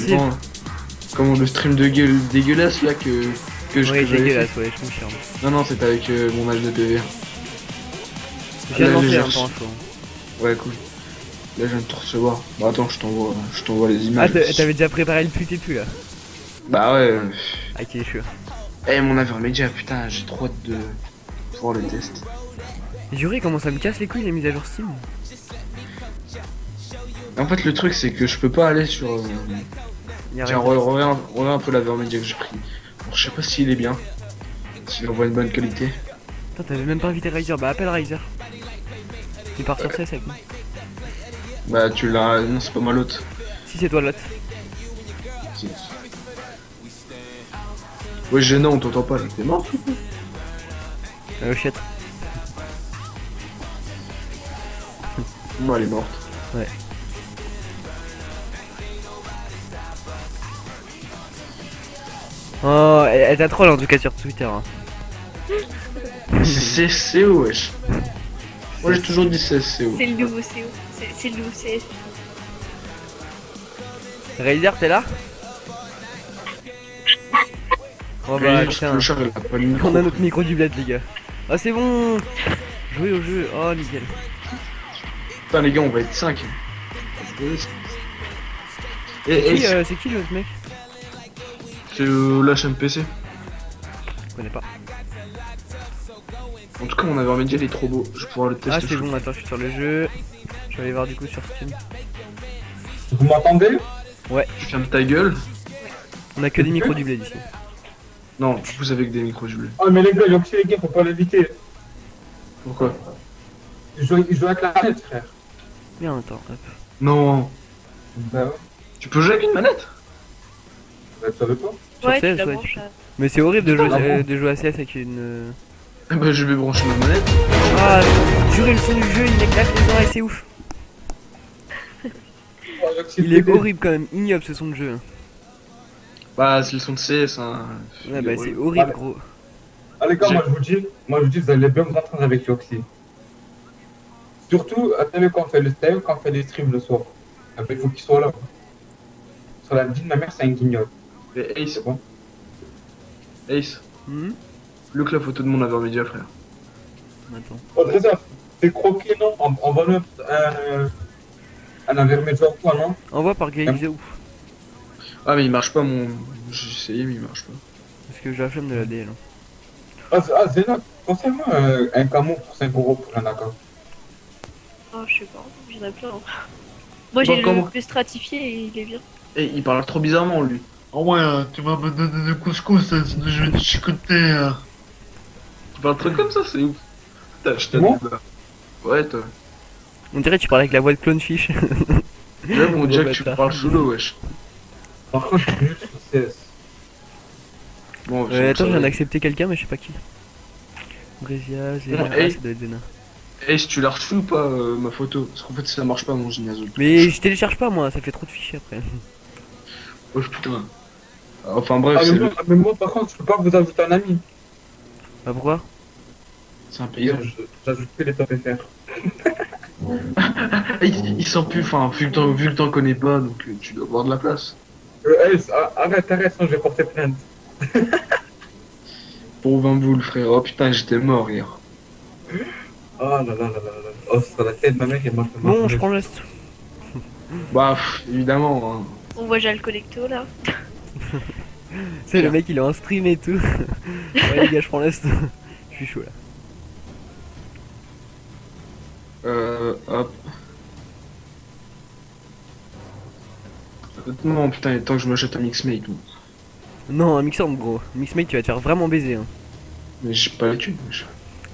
facile. Attends, comment le stream de gueule dégueulasse là que Ouais, j'avais dégueulasse, fait. ouais, je confirme. Non, non, c'était avec mon âge de PV. Je viens de Là, lancer j'ai un reçu. temps chaud. Ouais, cool. Là, je viens de te recevoir. Bon, attends, je t'envoie les Ah, images. t'avais déjà préparé le tweet et tout là. Bah ouais. Ah, qui est chaud. Eh, mon Avermedia, putain, j'ai trop hâte de pouvoir le test. Juré, comment ça me casse les couilles les mises à jour Steam. En fait, le truc, c'est que je peux pas aller sur. Y'a Tiens, rien. reviens un peu l'Avermedia que j'ai pris. Bon, je sais pas s'il est bien. S'il envoie une bonne qualité. Putain, t'avais même pas invité Riser. Bah, appelle Riser. Il part sur CS avec moi. Bah, tu l'as. Non, c'est pas moi l'autre. Si, c'est toi l'autre. Si. Ouais, gênant, on t'entend pas là. T'es mort? Shit. Non, elle est morte. Ouais. Oh, elle t'a troll en tout cas sur Twitter. Hein. C'est où, wesh? Moi, j'ai toujours dit c'est où. C'est le nouveau CO. C'est le nouveau CS. Riser, t'es là? Oh bah putain, Le char, il a pas le micro. on a notre micro du bled les gars. Ah c'est bon. Jouer au jeu, oh nickel. Putain, les gars, on va être 5. Et C'est qui l'autre mec? c'est l'HMPC. Je connais pas. En tout cas, mon Avermedia, il est trop beau. Je pourrais le tester. Ah c'est bon, attends, je suis sur le jeu. Je vais aller voir du coup sur Steam. Vous m'entendez? Tu fermes ta gueule. On a que des micros du bled ici. Non, vous avez que des micros du bleu. Oh mais les gars, Yoxi les gars, faut pas l'inviter. Pourquoi? Il joue avec la manette, frère. Bien, attends, hop. Non. Bah ouais, Tu peux jouer avec une manette? bah tu savais pas. Sur Ouais, CS, tu la ouais, branches tu là. Mais c'est horrible de Putain, jouer, ah bon de jouer à CS avec une... Eh bah, je vais brancher ma manette. Ah, juré le son du jeu, il m'éclate les oreilles, c'est ouf. Oh, Yoxi, Il est PD. horrible quand même, ignoble ce son de jeu. Bah, c'est le son de CS, hein. Ouais bah c'est horrible. horrible Ouais. gros. Ah les gars, J'ai- moi je vous dis, vous allez bien vous entendre avec Yoxi. Surtout, attendez quand on fait les streams le soir. Après, il faut qu'il soit là. Sur la vie de ma mère, c'est un guignol. Et Ace, C'est bon? Ace, Hmm. plus que la photo de mon Avermedia, frère. Attends. Oh, Trésor, t'es croqué, non? On va nous un intermédiaire ou quoi, non? Envoie par Game Zero. Ah, mais il marche pas, mon. J'ai essayé, mais il marche pas. Parce que j'ai la flemme de la DL. Zéna, conseille-moi un camo pour 5 euros pour un AK. Oh, je sais pas, j'en ai plein. Moi j'ai comment le stratifié et il est bien. Et il parle trop bizarrement, lui. Oh ouais, tu vas me donner du couscous, je vais te chicoter. Tu parles trop comme ça, c'est ouf. Putain, je t'ai Moi dit, là. Ouais, toi. On dirait que tu parles avec la voix de Clonefish. Déjà, mon Gros Jack, tu bâtard. parles solo, wesh. Par contre, je suis nul sur CS. Bon, Attends, je viens d'accepter quelqu'un mais je sais pas qui. Brésia, Zéna, Bon, ah, hey. ça doit être Zéna. Ace, tu l'as reçu ou pas, ma photo? Parce qu'en fait, ça marche pas, mon gymnasio. Mais je télécharge pas moi, ça fait trop de fichiers après. Oh, putain. Enfin, bref, Ah, c'est mais moi, par contre, je peux pas vous ajouter un ami. Bah pourquoi? c'est un paysan. J'ajoute que les top FR. Il sent plus, enfin, vu le temps qu'on connaît pas, donc tu dois avoir de la place. Arrête, sinon je vais porter plainte. Pour 20 boules, frère. Oh putain, j'étais mort hier. Oh là là là là là. Oh, sur la tête de ma mère, il m'a fait Bon, je prends l'est. Bah, évidemment, hein. On voit déjà le collecto là. C'est le mec il est en stream et tout. Ouais les gars, je prends l'est. Je suis chaud là. Hop. Non, putain, il est temps que je m'achète un Mixmate. Moi. Non, un mixer gros. Mixmate tu vas te faire vraiment baiser. Hein. Mais j'ai pas la thune, wesh.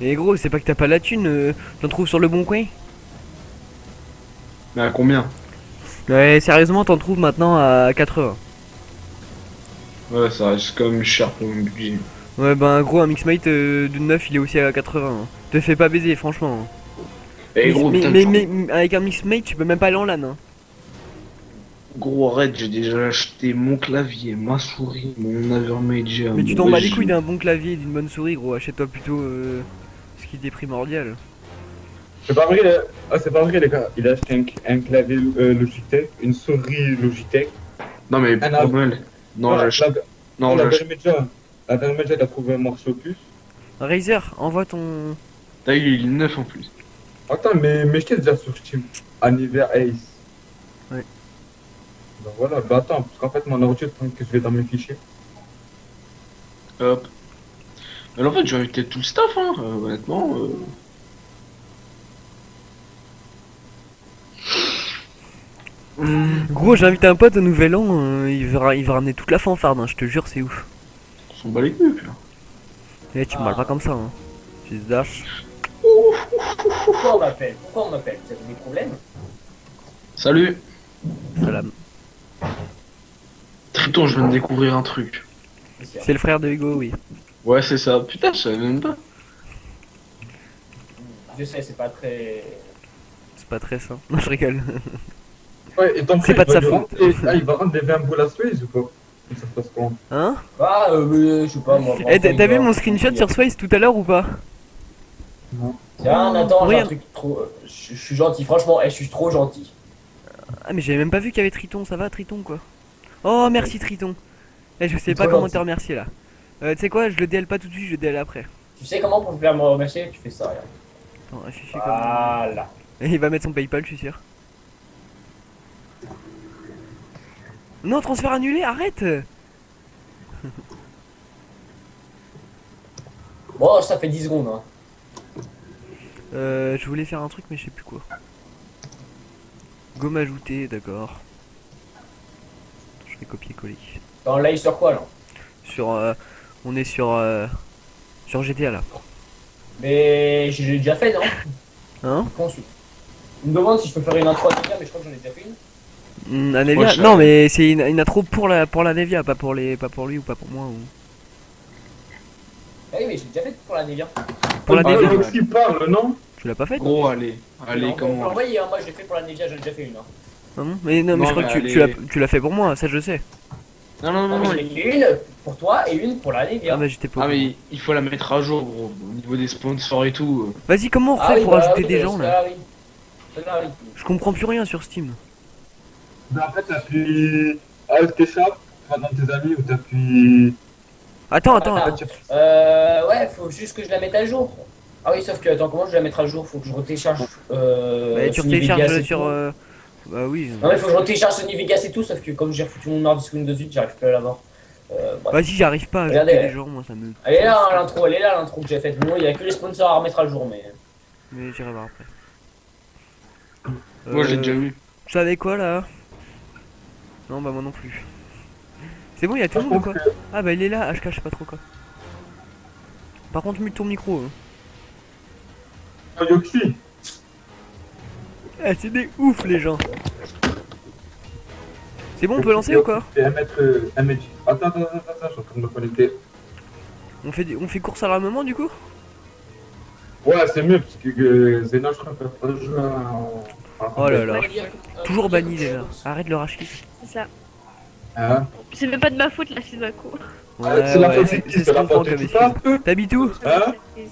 Et gros, c'est pas que t'as pas la thune, t'en trouves sur le bon coin. Mais à combien? Ouais, sérieusement, t'en trouves maintenant à 80. Ouais, ça reste quand même cher pour mon budget. Ouais, ben gros, un Mixmate de 9 il est aussi à 80. Hein. Te fais pas baiser, franchement. Hein. Eh gros, putain, mais avec un Mixmate, tu peux même pas aller en LAN. Hein. gros, arrête, j'ai déjà acheté mon clavier, ma souris, mon Avermedia. Mais tu mon t'en bats les régime. couilles d'un bon clavier et d'une bonne souris, gros. Achète-toi plutôt ce qui est primordial. C'est pas vrai, c'est pas vrai, les gars. Il a acheté un clavier Logitech, une souris Logitech, Non, mais Ah, pour non. Noël. Non, la, j'achète. la, Non, la j'achète. Bermeja, la Bermeja, elle a trouvé un Martiopus. Razer, envoie ton. T'as eu, il est neuf en plus. Attends, mais j'étais déjà sur Steam. Anniversaire Ace. Ouais. Donc voilà, bah attends, parce qu'en fait, mon ordi, tant que je vais dans mes fichiers. Hop. Alors en fait, j'ai invité tout le staff, hein, honnêtement. Gros, j'ai invité un pote au nouvel an, il va ramener toute la fanfarde, hein, je te jure, c'est ouf. On s'en bat les couilles, putain. Eh, tu me parles pas comme ça, hein. Fils d'Arch. Pourquoi on m'appelle? Pourquoi on m'appelle? Vous avez des problèmes? Salut. Salam. Triton, je viens de découvrir un truc. C'est le frère de Hugo, oui. Ouais, c'est ça. Putain, je savais même pas. Je sais, c'est pas très... C'est pas très sain. Non, je rigole. Ouais, et donc, C'est pas de sa faute. Il va rendre des vins boules à Suez ou pas? Ça se passe comment? Hein? Ah, je sais pas, moi... Eh, t'as vu mon screenshot sur Swaze tout à l'heure ou pas? Tiens, Nathan, j'ai Rien. un truc trop... je suis gentil, franchement, je suis trop gentil. Ah, mais j'avais même pas vu qu'il y avait Triton, ça va Triton quoi? Oh, merci Triton. Eh, je sais pas Trop comment gentil. te remercier là. Tu sais quoi, je le DL pas tout de suite, je le DL après. Tu sais comment pour faire me remercier? Tu fais ça, regarde. Attends, afficher comme. Voilà. Et il va mettre son PayPal, je suis sûr. Non, transfert annulé, arrête! Bon, ça fait 10 secondes, hein. Je voulais faire un truc, mais je sais plus quoi. Gomme ajoutée, d'accord. Je vais copier-coller. T'es en live sur quoi, là? Sur. On est sur GTA là. Mais j'ai déjà fait, non? Hein? Conçu. Il me demande si je peux faire une intro à Nevia, mais je crois que j'en ai déjà fait une. Un Nevia? Ouais, je Non, savais. mais c'est une intro pour la Nevia, pas pour lui ou pas pour moi. Ou... Ah oui, mais j'ai déjà fait pour la Nevia. Pour la Ah, Nevia? Alex, il parle, non? Tu l'as pas fait? Gros, allez. Allez, Non, comment. envoyé, hein, moi je l'ai fait pour la Nevia, j'en ai déjà fait une. Hein. Ah bon mais non, mais Non, je crois mais que allez. tu l'as fait pour moi, ça je sais. Non, non, Non, non, mais non. j'en ai fait une pour toi et une pour la Nevia. Ah bah j'étais pas. Ah, au courant. mais il faut la mettre à jour, gros. Au niveau des sponsors et tout. Vas-y, comment on Ah fait oui, pour bah ajouter oui, des gens là? Celle-là, oui. Je comprends plus rien sur Steam. Ben, en fait, t'appuies Alt et Sharp, tu vas dans tes amis ou t'appuies. Attends, Ah, ouais, faut juste que je la mette à jour. Ah oui, sauf que, attends, comment je vais la mettre à jour? Faut que je retécharge. bah, tu Sony Vegas télécharges et sur. tout. Bah oui. Non, mais faut que je retécharge Sony Vegas et tout, sauf que comme j'ai refoutu mon ordi sous Windows 8, j'arrive plus à l'avoir. Bref. Vas-y, j'arrive pas à ajouter Regardez. des gens, moi ça me. Elle est là, hein, l'intro, elle est là, l'intro que j'ai faite. Bon, il y a que les sponsors à remettre à jour, mais. Mais j'irai voir après. Moi, j'ai déjà vu. Vous savez quoi là? Non, bah moi non plus. C'est bon, il y a tout le monde ou quoi? Ah bah il est là, HK, je sais pas trop quoi. Par contre, mute ton micro. Hein. Ah, Yoxi! Eh, c'est des ouf les gens. C'est bon, on peut lancer ou quoi? C'est un mètre. Attends, je suis en train de me connecter. On fait course à l'armement du coup? Ouais, c'est mieux parce que Zena, je crois qu'elle peut pas jouer en. Oh là là. Ouais, Toujours banni déjà. Arrête le rage kick. C'est ça. Hein? C'est même pas de ma faute là, c'est de ma co. Ouais, C'est la ouais, faute c'est de c'est qui? ce C'est la qu'on prend faute de comme qui, excuse. ça? T'habites où? Hein? Comme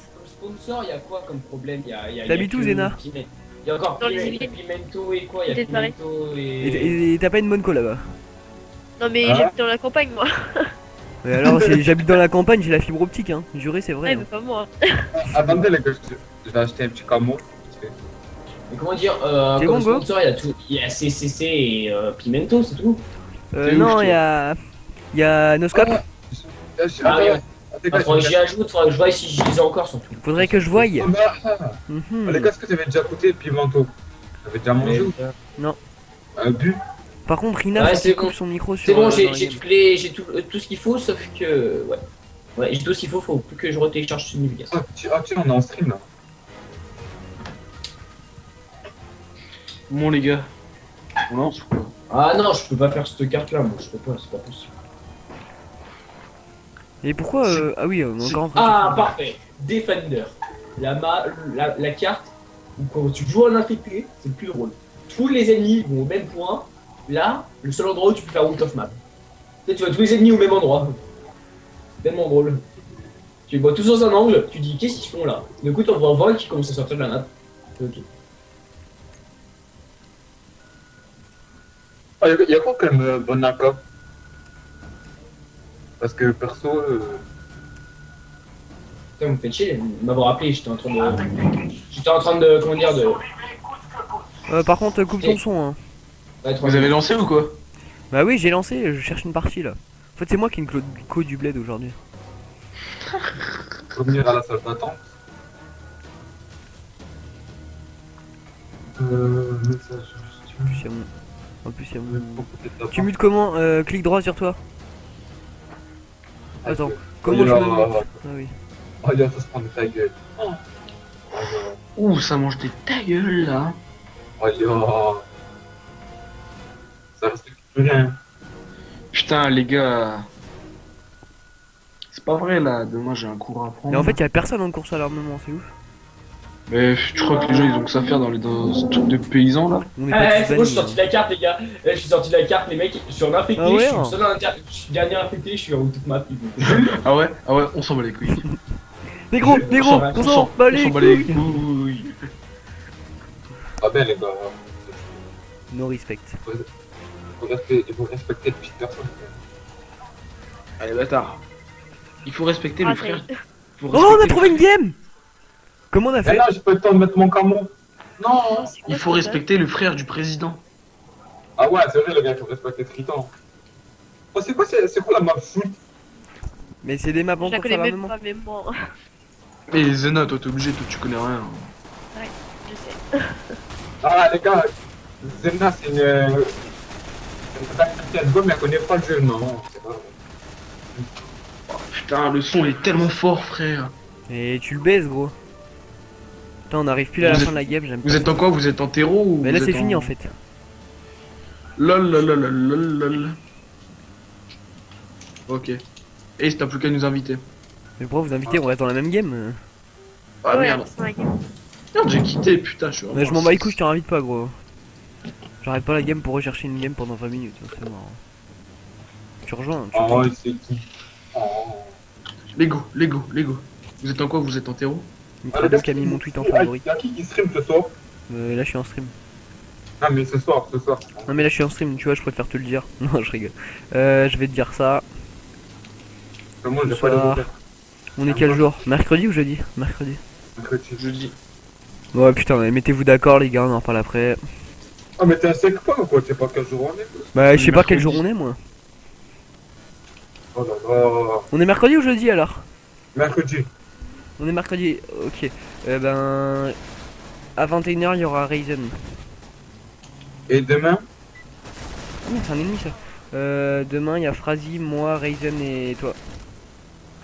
sponsor, il y a quoi comme problème? Il y a T'habites où, que Zena? Il y a encore Dans les Pimento, Yvelines. Pimento et quoi? Il y a Peut-être pareil. Pimento et. Et t'as pas une bonne co là-bas? Non mais Ah. j'habite dans la campagne moi. Mais alors, j'habite dans la campagne, j'ai la fibre optique, hein. Juré, c'est vrai. Ouais, hein. mais pas moi. Attendez, les gars, je vais acheter un petit camo. Mais comment dire? C'est Comme bon, go sponsor, il y a tout. Il y a CCC et Pimento, c'est tout. C'est Non, ouf, il y a. Il y a Noscope. Ah oui, ouais. Faudrait que j'y ajoute, faudrait que je vois si je les ai encore surtout. Faudrait que je voie. Les Mhm. gars, est-ce que vous avez déjà goûté Pimento? Vous avez déjà mangé ou pas? Non. Un but? Par contre, Rina, Ouais, faut c'est qu'il coupe bon. son micro sur. C'est bon, dans j'ai le j'ai game. toutes les, j'ai tout ce qu'il faut, sauf que ouais, ouais, j'ai tout ce qu'il faut plus que je retélécharge sur Vegas. Ah, tiens, on est en stream là. Bon, les gars. On lance ou quoi? Ah non, je peux pas faire cette carte là, moi je peux pas, c'est pas possible. Et pourquoi Ah oui, on est encore en train Ah de- parfait, Defender, la carte où quand tu joues en infecté, c'est le plus drôle. Tous les ennemis vont au même point. Là, le seul endroit où tu peux faire out of map. Tu sais, tu vois tous les ennemis au même endroit. C'est tellement drôle. Tu les vois tous dans un angle, tu dis qu'est-ce qu'ils font là? Du coup, t'en vois 20 qui commencent à sortir de la map. Ok. Ah, y'a quoi comme bon accord? Parce que perso, Putain, vous me faites chier de m'avoir appelé, j'étais en train de. J'étais en train de. Comment dire de. Par contre, coupe ton son, hein. Vous avez lancé ou quoi? Bah oui, j'ai lancé, je cherche une partie là. En fait, c'est moi qui ai une co du bled aujourd'hui. revenir à la salle d'attente. Message. En plus, il y a mon. En plus, il y a mon. Tu mutes comment clic droit sur toi. Attends, comment je me mute? Ah oui. Oh, il y a ça se prend de ta gueule. Oh, Ouh, ça mange des ta gueule là. oh, yo. Ça respecte plus rien. Putain, les gars. C'est pas vrai là, demain j'ai un cours à prendre. Mais en fait, il y a personne en course à l'armement, c'est ouf. Mais je crois que les gens ils ont que ça à faire dans ce truc de paysans là. On est Ah, pas ouais, tous c'est bon, je suis bannis, sorti de la carte, les gars. Je suis sorti de la carte, les mecs. Je suis en infecté, Ah ouais, je suis hein. le seul je suis dernier infecté, je suis en toute ma pub. Ah ouais, on s'en bat les couilles. Négro, négro, on s'en bat les couilles. couilles. Ah ben les gars, No respect. il faut respecter le petit personne. Allez bâtard. Il faut respecter Ah, le ça frère. y est. Faut Oh, on a respecter trouvé le une game. Comment on a Mais fait? là, j'ai pas le temps de mettre mon camion. Non. C'est quoi, Il faut ça respecter le frère du président. Ah ouais, c'est vrai les gars, il faut respecter Triton. Oh, c'est quoi la map foot? Mais c'est des maps en Je la course à connais même l'armement. pas, mais bon, Et Zena, toi t'es obligé, toi tu connais rien. je sais. Ah les gars, Zelda c'est une CSGO mais elle connaît pas le jeu, non. C'est pas vrai. Oh, putain, le son est tellement fort, frère. Et tu le baises, gros. Putain, on arrive plus à la Vous fin de la game, j'aime pas. Vous êtes en quoi? Vous êtes en terreau ou Mais là, vous c'est êtes fini en fait. Lol lol lol lol lol. Ok. Ace, t'as plus qu'à nous inviter. Mais pourquoi vous invitez? On reste dans la même game. Ah Ouais, merde. c'est ma game. Merde, j'ai quitté, putain, je suis Mais je m'en bats les couilles, je te réinvite pas, gros. J'arrête pas la game pour rechercher une game pendant 20 minutes, hein, c'est marrant. Tu rejoins, tu Oh, c'est qui? Oh. Lego, Lego, Lego. Vous êtes en quoi? Vous êtes en terreau? Microdom qui a mis mon tweet en favori. Y'a qui stream ce soir? Là, je suis en stream. Ah, mais ce soir. Non, mais là, je suis en stream, tu vois, je préfère te le dire. Non, je rigole. Je vais te dire ça. Moi, j'ai Ce pas les soir. horaires. On est quel jour? Mercredi ou jeudi? Mercredi. Je dis. Ouais, putain, mais mettez-vous d'accord, les gars, on en reparle après. Ah, mais t'es un sec pas ou quoi? Tu sais pas quel jour on est? Bah, je sais pas quel Mercredi. jour on est, moi. Oh là là. On est mercredi ou jeudi alors? Mercredi. On est mercredi, ok. Ben. À 21h, il y aura Ryzen. Et demain? C'est un ennemi ça. Demain, il y a Frazi, moi, Ryzen et toi.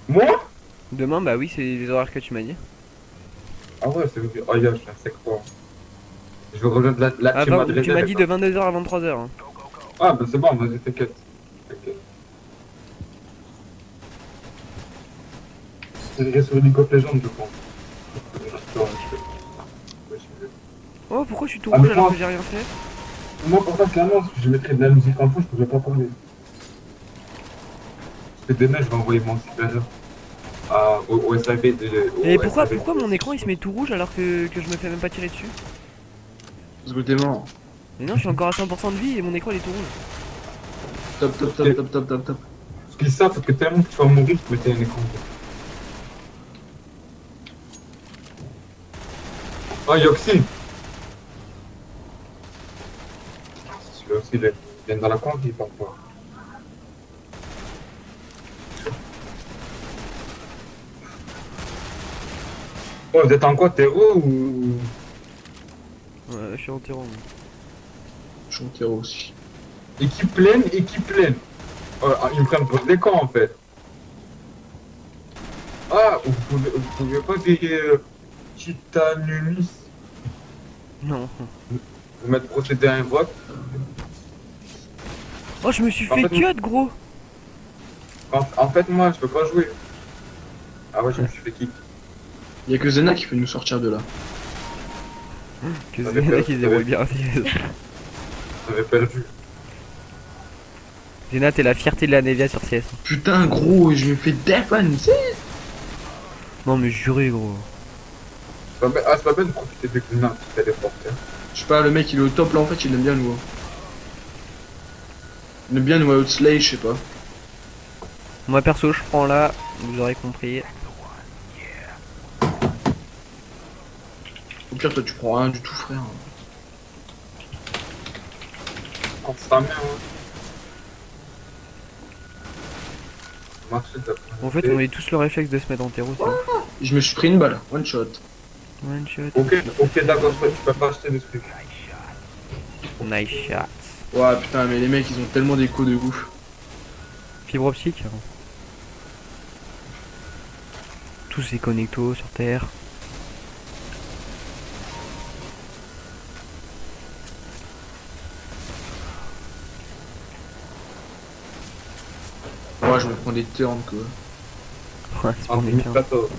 Moi? Demain, bah oui, c'est les horaires que tu m'as dit. Ah ouais, c'est vrai. Oh, yo, je suis un sec pas. Je vais rejoindre la Ah, team Adrien, tu m'as dit de d'accord. 22h à 23h. Hein. Ah, bah c'est bon, vas-y, t'inquiète. C'est sur League of Legends, je pense. Oh, pourquoi je suis tout Ah, rouge mais alors moi- que j'ai rien fait? Moi, pour ça, clairement, si je mettrais de la musique en fond, je pourrais pas parler. Parce que demain, je vais envoyer mon supérieur au SAV de. Et pourquoi mon écran il se met tout rouge alors que je me fais même pas tirer dessus? Parce que t'es mort. Mais non, je suis encore à 100% de vie et mon écran il est tout rouge. Top, top, top, top, top, top, top. Parce qu'ils savent que tellement que tu vas mourir, tu mettais un écran. Ah, Yoxi! Celui-là aussi, il vient dans la coin, il parle pas. Oh, vous êtes en quoi, terreau ou. Ouais, je suis en terreau. moi. Je suis en terreau aussi. Équipe pleine, équipe pleine. Oh, ils me prennent pour des cons en fait. Ah, vous pouvez pas payer Titanumis, Non. vous mettre procéder à un vote. Oh, je me suis En fait fait, cut, gros! En fait, moi, je peux pas jouer. Ah ouais, je me suis fait kick. Y'a que Zena qui peut nous sortir de là. Que Ça c'est fait qui se peur, débrouille bien. J'avais perdu. Zena, t'es la fierté de la Nevia sur CS. Putain, gros, je me fais dépanner. Non, mais juré, gros. C'est pas bien de profiter des Glunas qui téléportent. Hein. Je sais pas, le mec il est au top là en fait, il aime bien nous. Il aime bien nous outslay, je sais pas. Moi perso, je prends là, vous aurez compris. Au pire, toi, tu prends rien du tout, frère. On sera bien, hein. Marcher de la En fait, on a tous le réflexe de se mettre en terreau. Je me suis pris une balle, one shot. One shot. Ok, d'accord, toi, tu peux pas acheter des trucs. Nice shot. Ouais, putain, mais les mecs, ils ont tellement d'écho de ouf. Fibre optique. Tous ces connectos sur Terre. Ouais, je me prends des turns, quoi. Ouais, c'est En pour des biens. 2014.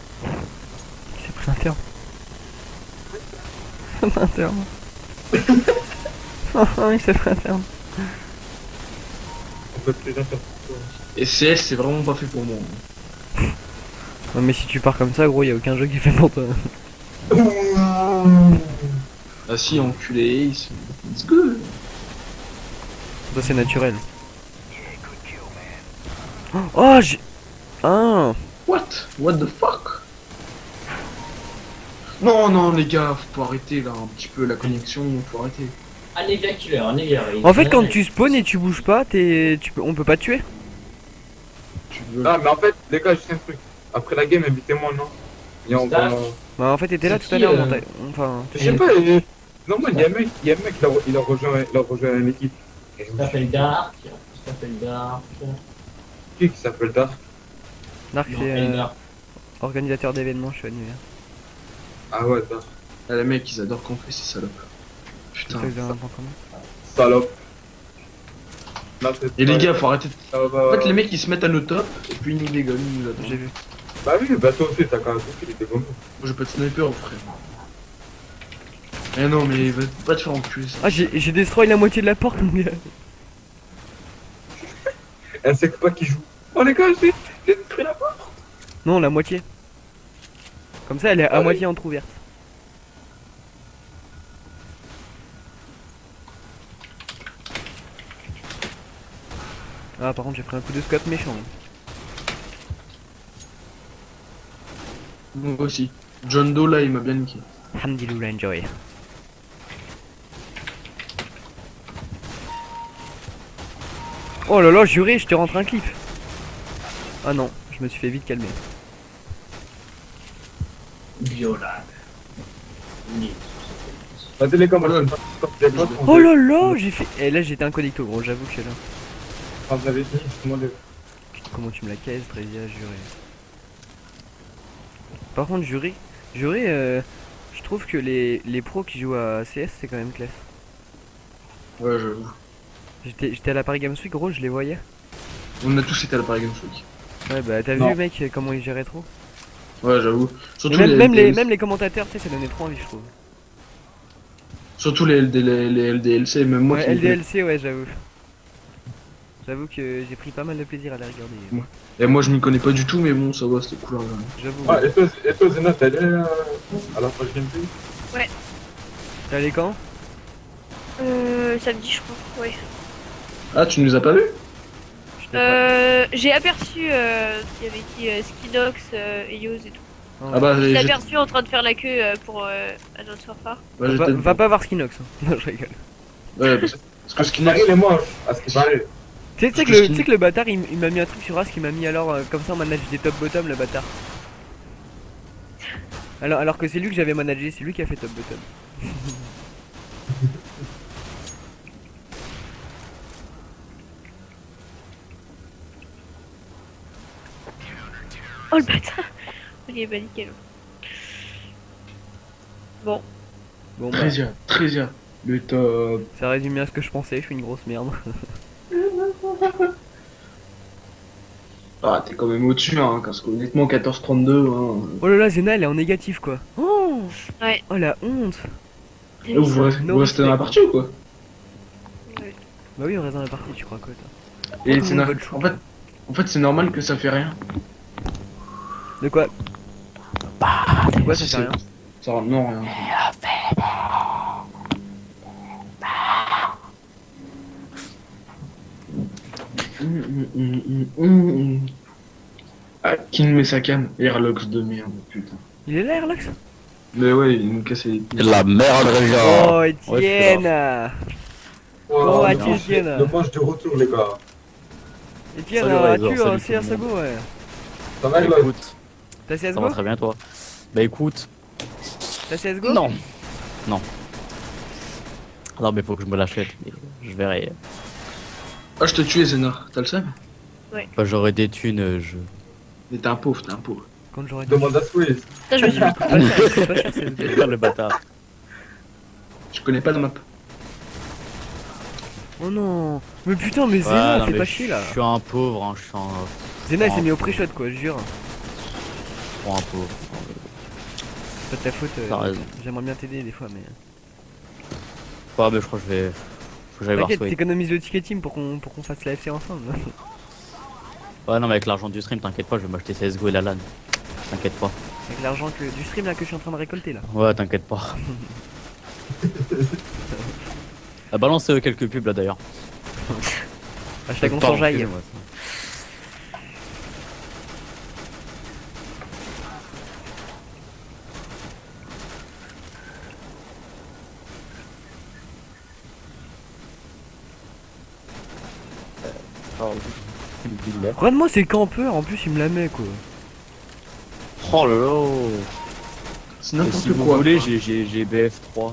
Il s'est pris un terme. Un terme. Il s'est pris un terme. On peut plus rien faire pour toi. Et CS, c'est vraiment pas fait pour moi. Ouais, mais si tu pars comme ça, gros, y a aucun jeu qui est fait pour toi. Ah si, enculé, it's good. Ça, c'est naturel. Oh, j'ai. Ah! What? What the fuck? Non, non, les gars, faut arrêter là, un petit peu la connexion, faut arrêter. Un Nevia killer, un Nevia. En fait, quand tu spawns et tu bouges pas, on peut pas te tuer. Tu veux. Ah, mais en fait, les gars, juste un truc. Après la game, invitez-moi, non? Et on va. Bah, en fait, t'étais là C'est tout à qui, l'heure. Enfin. Je sais pas, normal, il y a un mec, il a rejoint une équipe. Et je Ça me suis s'appelle dit, Dark. Ça s'appelle Dark. qui s'appelle Dark? Dark, Non, c'est elle, Dark. organisateur d'événements, je suis annuaire. Ah ouais, Dark. Ah, les mecs, ils adorent qu'on fait ces salopes. C'est Putain. ça que j'ai un point commun. Salope. Là, c'est Et les pas- gars, faut arrêter. ça va- En fait, les mecs, ils se mettent à nos top, et puis ils nous dégomment, ils nous attendent. J'ai vu. Bah oui, bah toi aussi, t'as quand même il était bon. Moi, j'ai pas de sniper, frère. Eh non, mais va pas te faire enculer, ça. Ah, j'ai destroy la moitié de la porte, mon gars. Elle sait pas qui joue. Oh les gars, j'ai pris la porte. Non, la moitié. Comme ça, elle est à Ah oui. moitié entrouverte. Ah, par contre, j'ai pris un coup de scope méchant. Moi aussi. John Doe, là, il m'a bien niqué. Alhamdulillah, enjoy. Oh là là, juré, je te rentre un clip. Ah non, je me suis fait vite calmer. Violade. Vas-y les gars, moi je vais pas Oh là là, j'ai fait. Eh là, j'étais un connecto, gros, j'avoue que là. Quand vous avez fini, je demande. Comment tu me la caisses, Trésia, juré. Par contre, juré, je trouve que les pros qui jouent à CS, c'est quand même classe. Ouais, j'avoue. J'étais à la Paris Games Week, gros, je les voyais. On a tous été à la Paris Games Week. Ouais, bah t'as Non. vu, mec, comment ils géraient trop. Ouais, j'avoue. Et Surtout même les commentateurs, tu sais, ça donnait trop envie, je trouve. Surtout les LDLC, même moi Ouais, qui m'y connais. LDLC, ouais, j'avoue. J'avoue que j'ai pris pas mal de plaisir à les regarder. Ouais. Et moi je m'y connais pas du tout, mais bon, ça va, c'était cool à regarder. J'avoue. Ah, et toi Zena, t'es allé à la page gameplay? T'es allé quand? Samedi, je crois. Ouais. Ah, tu nous as pas vu? Je t'ai pas- J'ai aperçu qu'il y avait qui Skinox, Eos et tout. Ah, Ah bah, Je l'ai j'étais- aperçu en train de faire la queue pour Advanced Warfare. bah, va, j'étais- va pas voir Skinox. hein. Non, je rigole. Ouais, parce que À ce qui Skinox. paraît, les moi, à ce qui paraît. Tu sais Parce que que le bâtard, il m'a mis un truc sur As, il m'a mis alors comme ça en manage des top bottom, le bâtard. Alors que c'est lui que j'avais managé, c'est lui qui a fait top bottom. Oh le bâtard. Il est nickel. Bon. Bon, bah, Trésia, le top. ça résume bien ce que je pensais, je suis une grosse merde. Ah, t'es quand même au-dessus, hein, parce qu'honnêtement, 14-32, hein. Oh là là, Zena, elle est en négatif quoi. Oh, Ouais. oh la honte. Et vous No restez dans la respect. partie ou quoi? Bah oui, on reste dans la partie, tu crois quoi toi? Et Oh, c'est bonne chance. en fait, c'est normal que ça fait rien. De quoi? De quoi ça Si fait rien? Ça rend non, rien. Ah, qui me met sa cam? Airlox de merde, putain. Il est là, Airlox? Mais ouais, il me cassait les C'est pieds. de la merde, Réjean. Oh, Ouais, je Etienne! Oh, Oh, le tu match- tiens, là. le match de retour, les gars. Etienne, Salut, Razor, tu salut as tout le CSGO, ouais. Ça va, Airlox? Écoute, T'as ça va CSGO? très bien toi. Bah écoute, T'as CSGO? non. Non. Non mais faut que je me l'achète. Mais je verrai. Ah, je t'ai tué, Zénar. T'as le seum? Quand j'aurai des thunes, je... Mais t'es un pauvre, t'es un pauvre. Quand j'aurai dit. Demande à Swiss. Putain, je me suis Pas cher, pas cher, CSGO. le bâtard. Je connais pas de map. Oh non! Mais putain, mais Ouais, Zena, non, fais mais pas chier là! Je suis un pauvre, hein, je suis un... Zena, il s'est mis au pré-shot quoi, je jure. Pour un pauvre. C'est pas de ta faute, T'as raison. j'aimerais bien t'aider des fois, mais. Ouais mais je crois que je vais... Faut que j'aille voir T'inquiète, Sway. t'économises le ticket team pour qu'on fasse la FC ensemble. Ouais non mais avec l'argent du stream, t'inquiète pas, je vais m'acheter CSGO et la LAN. T'inquiète pas. Avec l'argent du stream là que je suis en train de récolter là. Ouais, t'inquiète pas. Ah, balance quelques pubs là d'ailleurs. Hashtag on Pardon, s'enjaille. excusez-moi. Regarde-moi c'est campeurs, en plus il me la met quoi. Oh là là. C'est Et n'importe si vous quoi. voulez, quoi. j'ai BF3.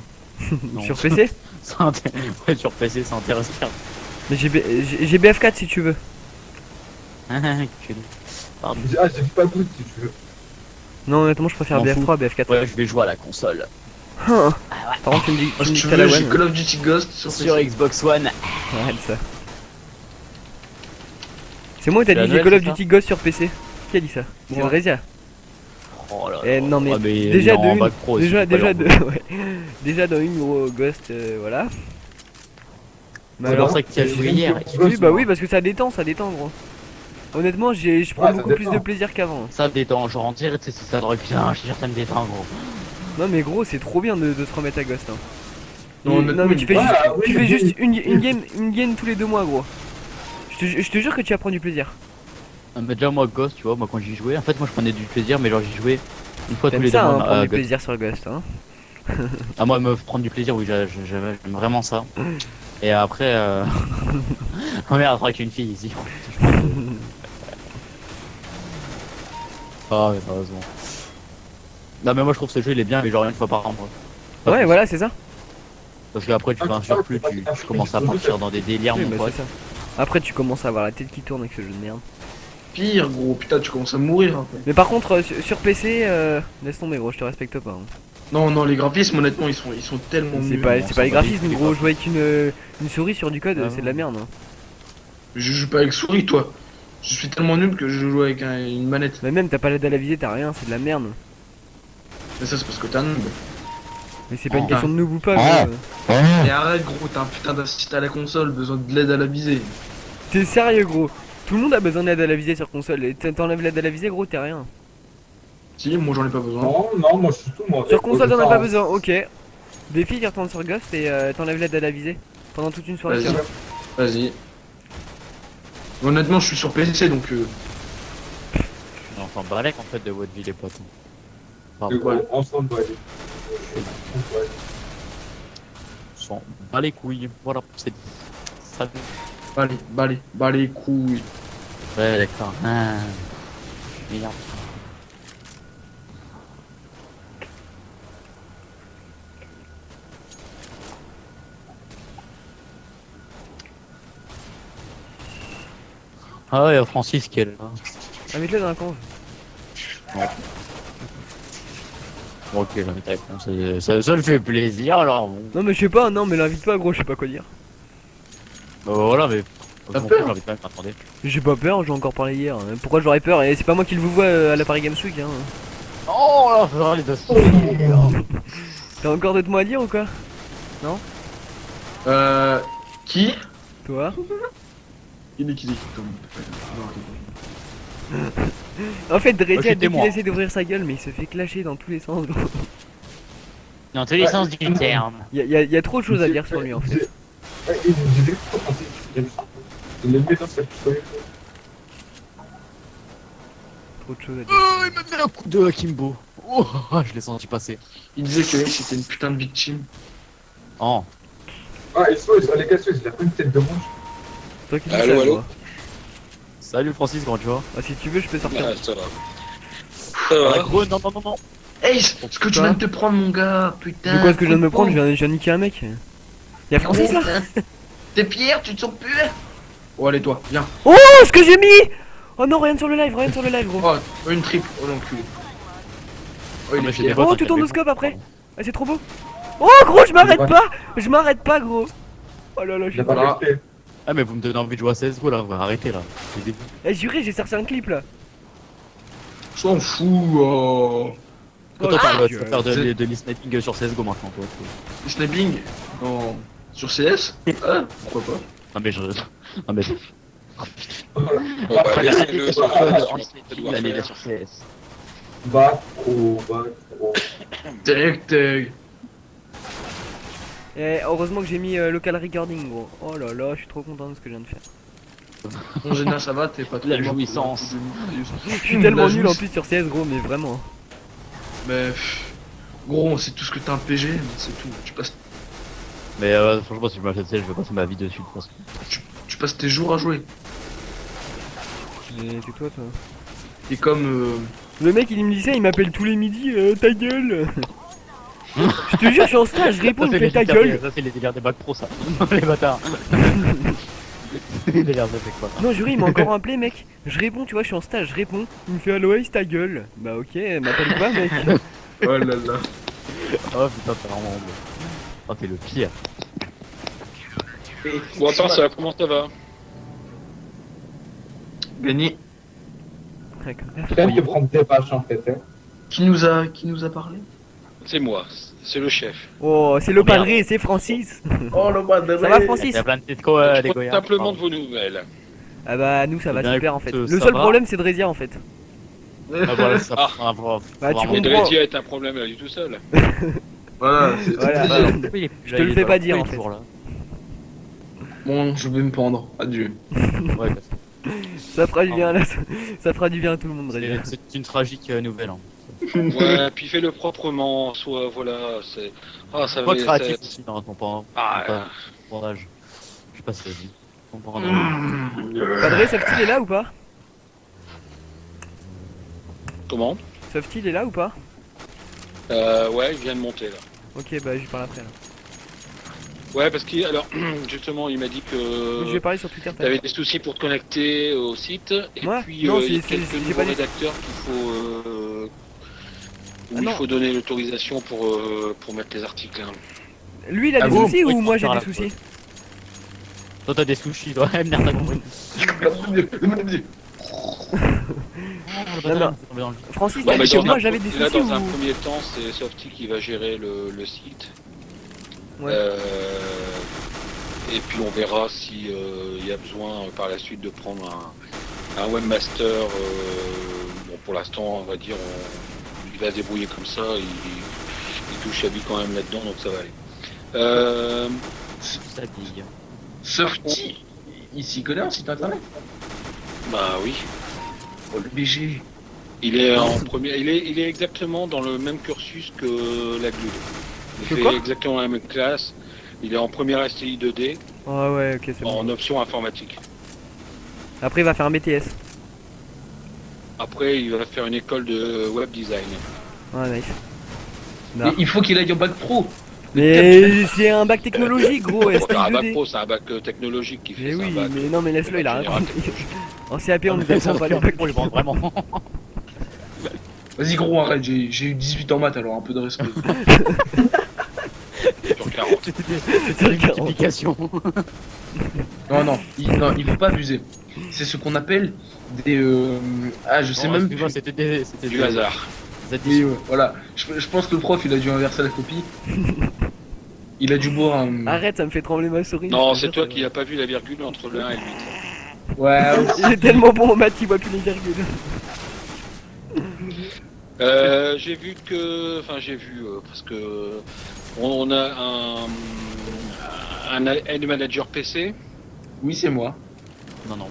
Non. Sur PC? Ouais, sur PC, ça intéresse pas. Mais j'ai BF4 si tu veux. Pardon. Ah, j'ai dit pas good si tu veux. Non, honnêtement, je préfère M'en BF3 à BF4. Ouais, je vais jouer à la console. Par contre, tu me dis Moi, si que tu t'as la veux, j'ai one. Call of Duty Ghost sur Sur PC. Xbox One. Arrête ça. C'est moi qui t'as C'est dit la j'ai Call of Noël, c'est Duty Ghost sur PC. Qui a dit ça? C'est Moi. Rezia. Oh là là. Eh, non, mais Ouais, déjà il est en de bac pro aussi, déjà faut pas déjà leur- de ouais. Déjà dans une gros Ghost voilà. Mais C'est alors pour ça qu'il y a joué hier. oui bah oui parce que ça détend gros. Honnêtement, je prends Ouais, ça beaucoup plus détend. de plaisir qu'avant. Ça détend, genre en direct, c'est ça aurait putain, je suis sûr ça me détend gros. Non mais gros, c'est trop bien de se remettre à Ghost hein. Non, Et- honnêtement, non mais tu fais ouais, juste, oui, tu fais oui. juste une game tous les 2 mois gros. Je te jure que tu vas prendre du plaisir. Mais déjà moi Ghost, tu vois, moi quand j'y jouais, en fait moi je prenais du plaisir, mais genre j'y jouais une fois tous T'aimes les 2 ça hein, mois. prendre du Ghost. plaisir sur Ghost hein. Ah moi me prendre du plaisir, oui, j'aime vraiment ça. Et après, oh merde, je crois qu'il y a une fille ici. Ah mais sérieusement. Non mais moi je trouve ce jeu il est bien, mais genre une fois par an moi. Pas Ouais plus. voilà c'est ça. Parce qu'après tu fais un surplus, tu commences à partir dans des délires Oui, mon bah, pote. c'est ça. Après tu commences à avoir la tête qui tourne avec ce jeu de merde. Pire, gros. Putain, tu commences à mourir un peu. Mais par contre sur PC laisse tomber gros, je te respecte pas. Hein. Non, non, les graphismes, honnêtement, ils sont tellement C'est nuls. pas, on c'est s'en pas les bat les graphismes couilles, gros, quoi. jouer avec une souris sur du code Ah c'est de la merde. Hein. Je joue pas avec souris, toi. Je suis tellement nul que je joue avec une manette. Mais même t'as pas l'aide à la visée, t'as rien, c'est de la merde. Mais ça, c'est parce que t'es un noob. Mais c'est pas une Ah. question de noob ou pas. Ah. gros. Et arrête, gros, t'as un putain d'assistant à la console, besoin de l'aide à la visée. T'es sérieux gros? Tout le monde a besoin d'aide à la visée sur console. Et t'enlèves l'aide à la visée gros, t'es rien. Si, moi j'en ai pas besoin. Non, non, moi je suis tout, moi. Sur console Je t'en as pas sens- besoin, ok. Défi, tu retournes sur Ghost et t'enlèves l'aide à la visée. Pendant toute une soirée. Vas-y. tiens. Vas-y. Honnêtement, je suis sur PC donc. On s'en balèque en fait de votre vie les potes. Le Pardon, gros, ensemble, ouais. Ouais. on s'en bat les couilles. Voilà, c'est dit. Salut. Bah les couilles. Ouais d'accord. Ah. Merde. Ah ouais, Francis qui est là. Ah, mets-le dans la conve. Bon, ok, j'ai envie de répondre. Ça le fait plaisir alors. Bon. Non, mais je sais pas, non, mais l'invite pas gros, je sais pas quoi dire. Bah, voilà, mais. T'as J'ai peur envie de m'attendez. J'ai pas peur, j'ai encore parlé hier. Pourquoi j'aurais peur? Et c'est pas moi qui le vous vois à la Paris Games Week hein. Oh là, faudra les deux. T'as encore d'autres mots à dire ou quoi? Qui Toi? Il est qui En fait, Drezia, c'était dès qu'il moi. essaie d'ouvrir sa gueule, mais il se fait clasher dans tous les sens gros. Dans tous les sens du terme. Y a trop de choses à dire sur lui en fait. Ouais, et j'ai des fois pensé qu'il y a le sang. Il est mis dans cette feuille. Trop de choses à dire. Oh, il m'a mis un coup de Akimbo. Oh, je l'ai senti passer. Il disait que c'était une putain de victime. Oh. Ah, et Suez, les gars, Suez, il a pas une tête de manche. Toi qui dis Allô, ça, allô moi. Salut Francis, comment tu vas? Ah, si tu veux, je peux sortir. Ah, ça va. Ça Ah, va. gros, non, non, non, non. Hey, ce que tu viens de te prendre, mon gars, putain. De quoi est-ce que je viens de me prendre? Je viens de niquer un mec. Y'a Francis là? T'es Pierre, tu te sens plus. Oh, allez, toi, viens. Oh, ce que j'ai mis! Oh non, rien sur le live, gros. Oh, une triple, oh l'enculé. Oh, il mais est j'ai fier. des Oh, bottes, tu hein, tournes au calmez-vous. scope après. Ah, c'est trop beau. Oh, gros, je m'arrête pas, gros. Oh là là, je Il a suis pas Ah. resté. Ah, mais vous me donnez envie de jouer à CSGO là, arrêtez là. Taisez-vous. Eh, juré, j'ai sorti un clip là. Je m'en fous, oh. Toi, tu vas gueule. faire de l'e-sniping sur CSGO maintenant, toi. Le snapping non. Sur CS. Ah, pourquoi pas. Non, mais je. Non, mais. Bon, bah, laissez-le, ça va, En ça sniping, doit allez, faire. sur CS. Bah, trop. Tac, tac. Eh, heureusement que j'ai mis local recording, gros. Oh là là, je suis trop content de ce que je viens de faire. Bon, Géna, ça va, t'es pas trop La mort pour jouissance. le- Je suis tellement La nul en jouisse. plus sur CS, gros, mais vraiment. Mais. Gros, on sait tout ce que t'as un PG, mais c'est tout. Mais franchement, si je m'achète ça, je vais passer ma vie dessus, de toute façon. Tu passes tes jours à jouer. Mais c'est toi, toi. Et comme. Le mec, il me dit ça, il m'appelle tous les midis, ta gueule. Je te jure, je suis en stage, je réponds, il me fait ta gueule. Ça, c'est les délires des bacs pro, ça. Les bâtards. Les délires de mec, quoi. Non, juré, il m'a encore appelé, mec. Je réponds, tu vois, je suis en stage, je réponds. Il me fait Aloïs, ta gueule. Bah, ok, m'appelle pas, mec. Oh là là. Oh putain, t'es vraiment bon. Oh, t'es le pire. Bon, à part ça, comment ça va? Gagné. D'accord. Tu viens de prendre des vaches en fait. Hein. Qui nous a parlé? C'est moi, c'est le chef. Oh, c'est le padré, c'est Francis. Oh le bad. Ça va, Il Francis? y a plein de petites Je des prends goyards. simplement de vos nouvelles. Ah bah, nous, ça va Eh bien, super, en fait. écoute, Le ça seul va. problème, c'est Drezia, en fait. Ah, voilà, ça Ah. prend un bras. Bah, tu Mais comprends. Drezia est un problème à lui tout seul. Voilà, c'est Voilà. Je te le fais pas dire, en fait. Bon, je vais me pendre. Adieu. Ouais, Ça fera du bien, là. Ça fera du bien à tout le monde, Drezia. c'est une tragique nouvelle. Hein. Ouais, puis fais-le proprement, soit voilà, c'est. Ah, ça Pas va. créatif aussi dans ton Ah, âge. Je sais pas si ça se dit. Ton point Padré, Softy est là ou pas? comment? Softy, il est là ou pas? Ouais, il vient de monter là. Ok, bah, je lui parle après, là. Ouais, parce qu'il. Alors, justement, il m'a dit Je vais que. parler sur Twitter. tout à T'avais l'heure. des soucis pour te connecter au site, et Moi puis Non, il y a c'est- quelques j'ai nouveaux pas dit- rédacteurs qu'il faut. Où Ah il non. faut donner l'autorisation pour mettre les articles. Hein. Lui, il a Ah des bon soucis Oui, ou moi j'ai par des là, soucis? Toi, t'as des sushis, toi. Merde, t'as compris. Non, non. Francis, Bon, t'as bah, dit que dans moi un- j'avais des là, soucis dans un ou... premier temps, c'est Softy qui va gérer le site. Ouais. Et puis on verra si il y a besoin par la suite de prendre un webmaster. Bon, pour l'instant, on va dire, il va se débrouiller comme ça. Il touche à vie quand même là-dedans, donc ça va aller. Ça bille. Softy, il s'y connaît en site internet. Bah oui. Oh le BG. Il est en premier. Il est exactement dans le même cursus que la GLUD. Il Que fait quoi exactement la même classe. Il est en première STI 2D Ah ouais, ok, c'est bon. en option informatique. Après, il va faire un BTS. Après, il va faire une école de web design. Ah, nice. Mais Non. il faut qu'il aille en bac pro. Mais c'est un bac technologique, gros, Bon, STI un bac 2D. pro, c'est un bac technologique qui fait Mais ça. oui, un bac, mais non, mais laisse-le, il a rien général compris. technologique. En CAP, on nous apprend pas les bacs Pour les vendre vraiment. Vas-y gros, arrête, j'ai eu 18 en maths alors un peu de respect. Sur 40. C'est une multiplication. non, il faut pas abuser. C'est ce qu'on appelle des... Ah, je sais Non, même excuse-moi, plus. c'était Du hasard. Des Mais additions. voilà, je pense que le prof il a dû inverser la copie. Il a dû boire un... Arrête, ça me fait trembler ma souris. Non, je te c'est jure, toi ça qui va. n'as pas vu la virgule entre le 1 et le 8. Ouais, Il est tellement bon en maths, il voit plus les virgules. J'ai vu que... Enfin, j'ai vu, parce que... On a un ad manager PC. oui c'est moi. Non, non.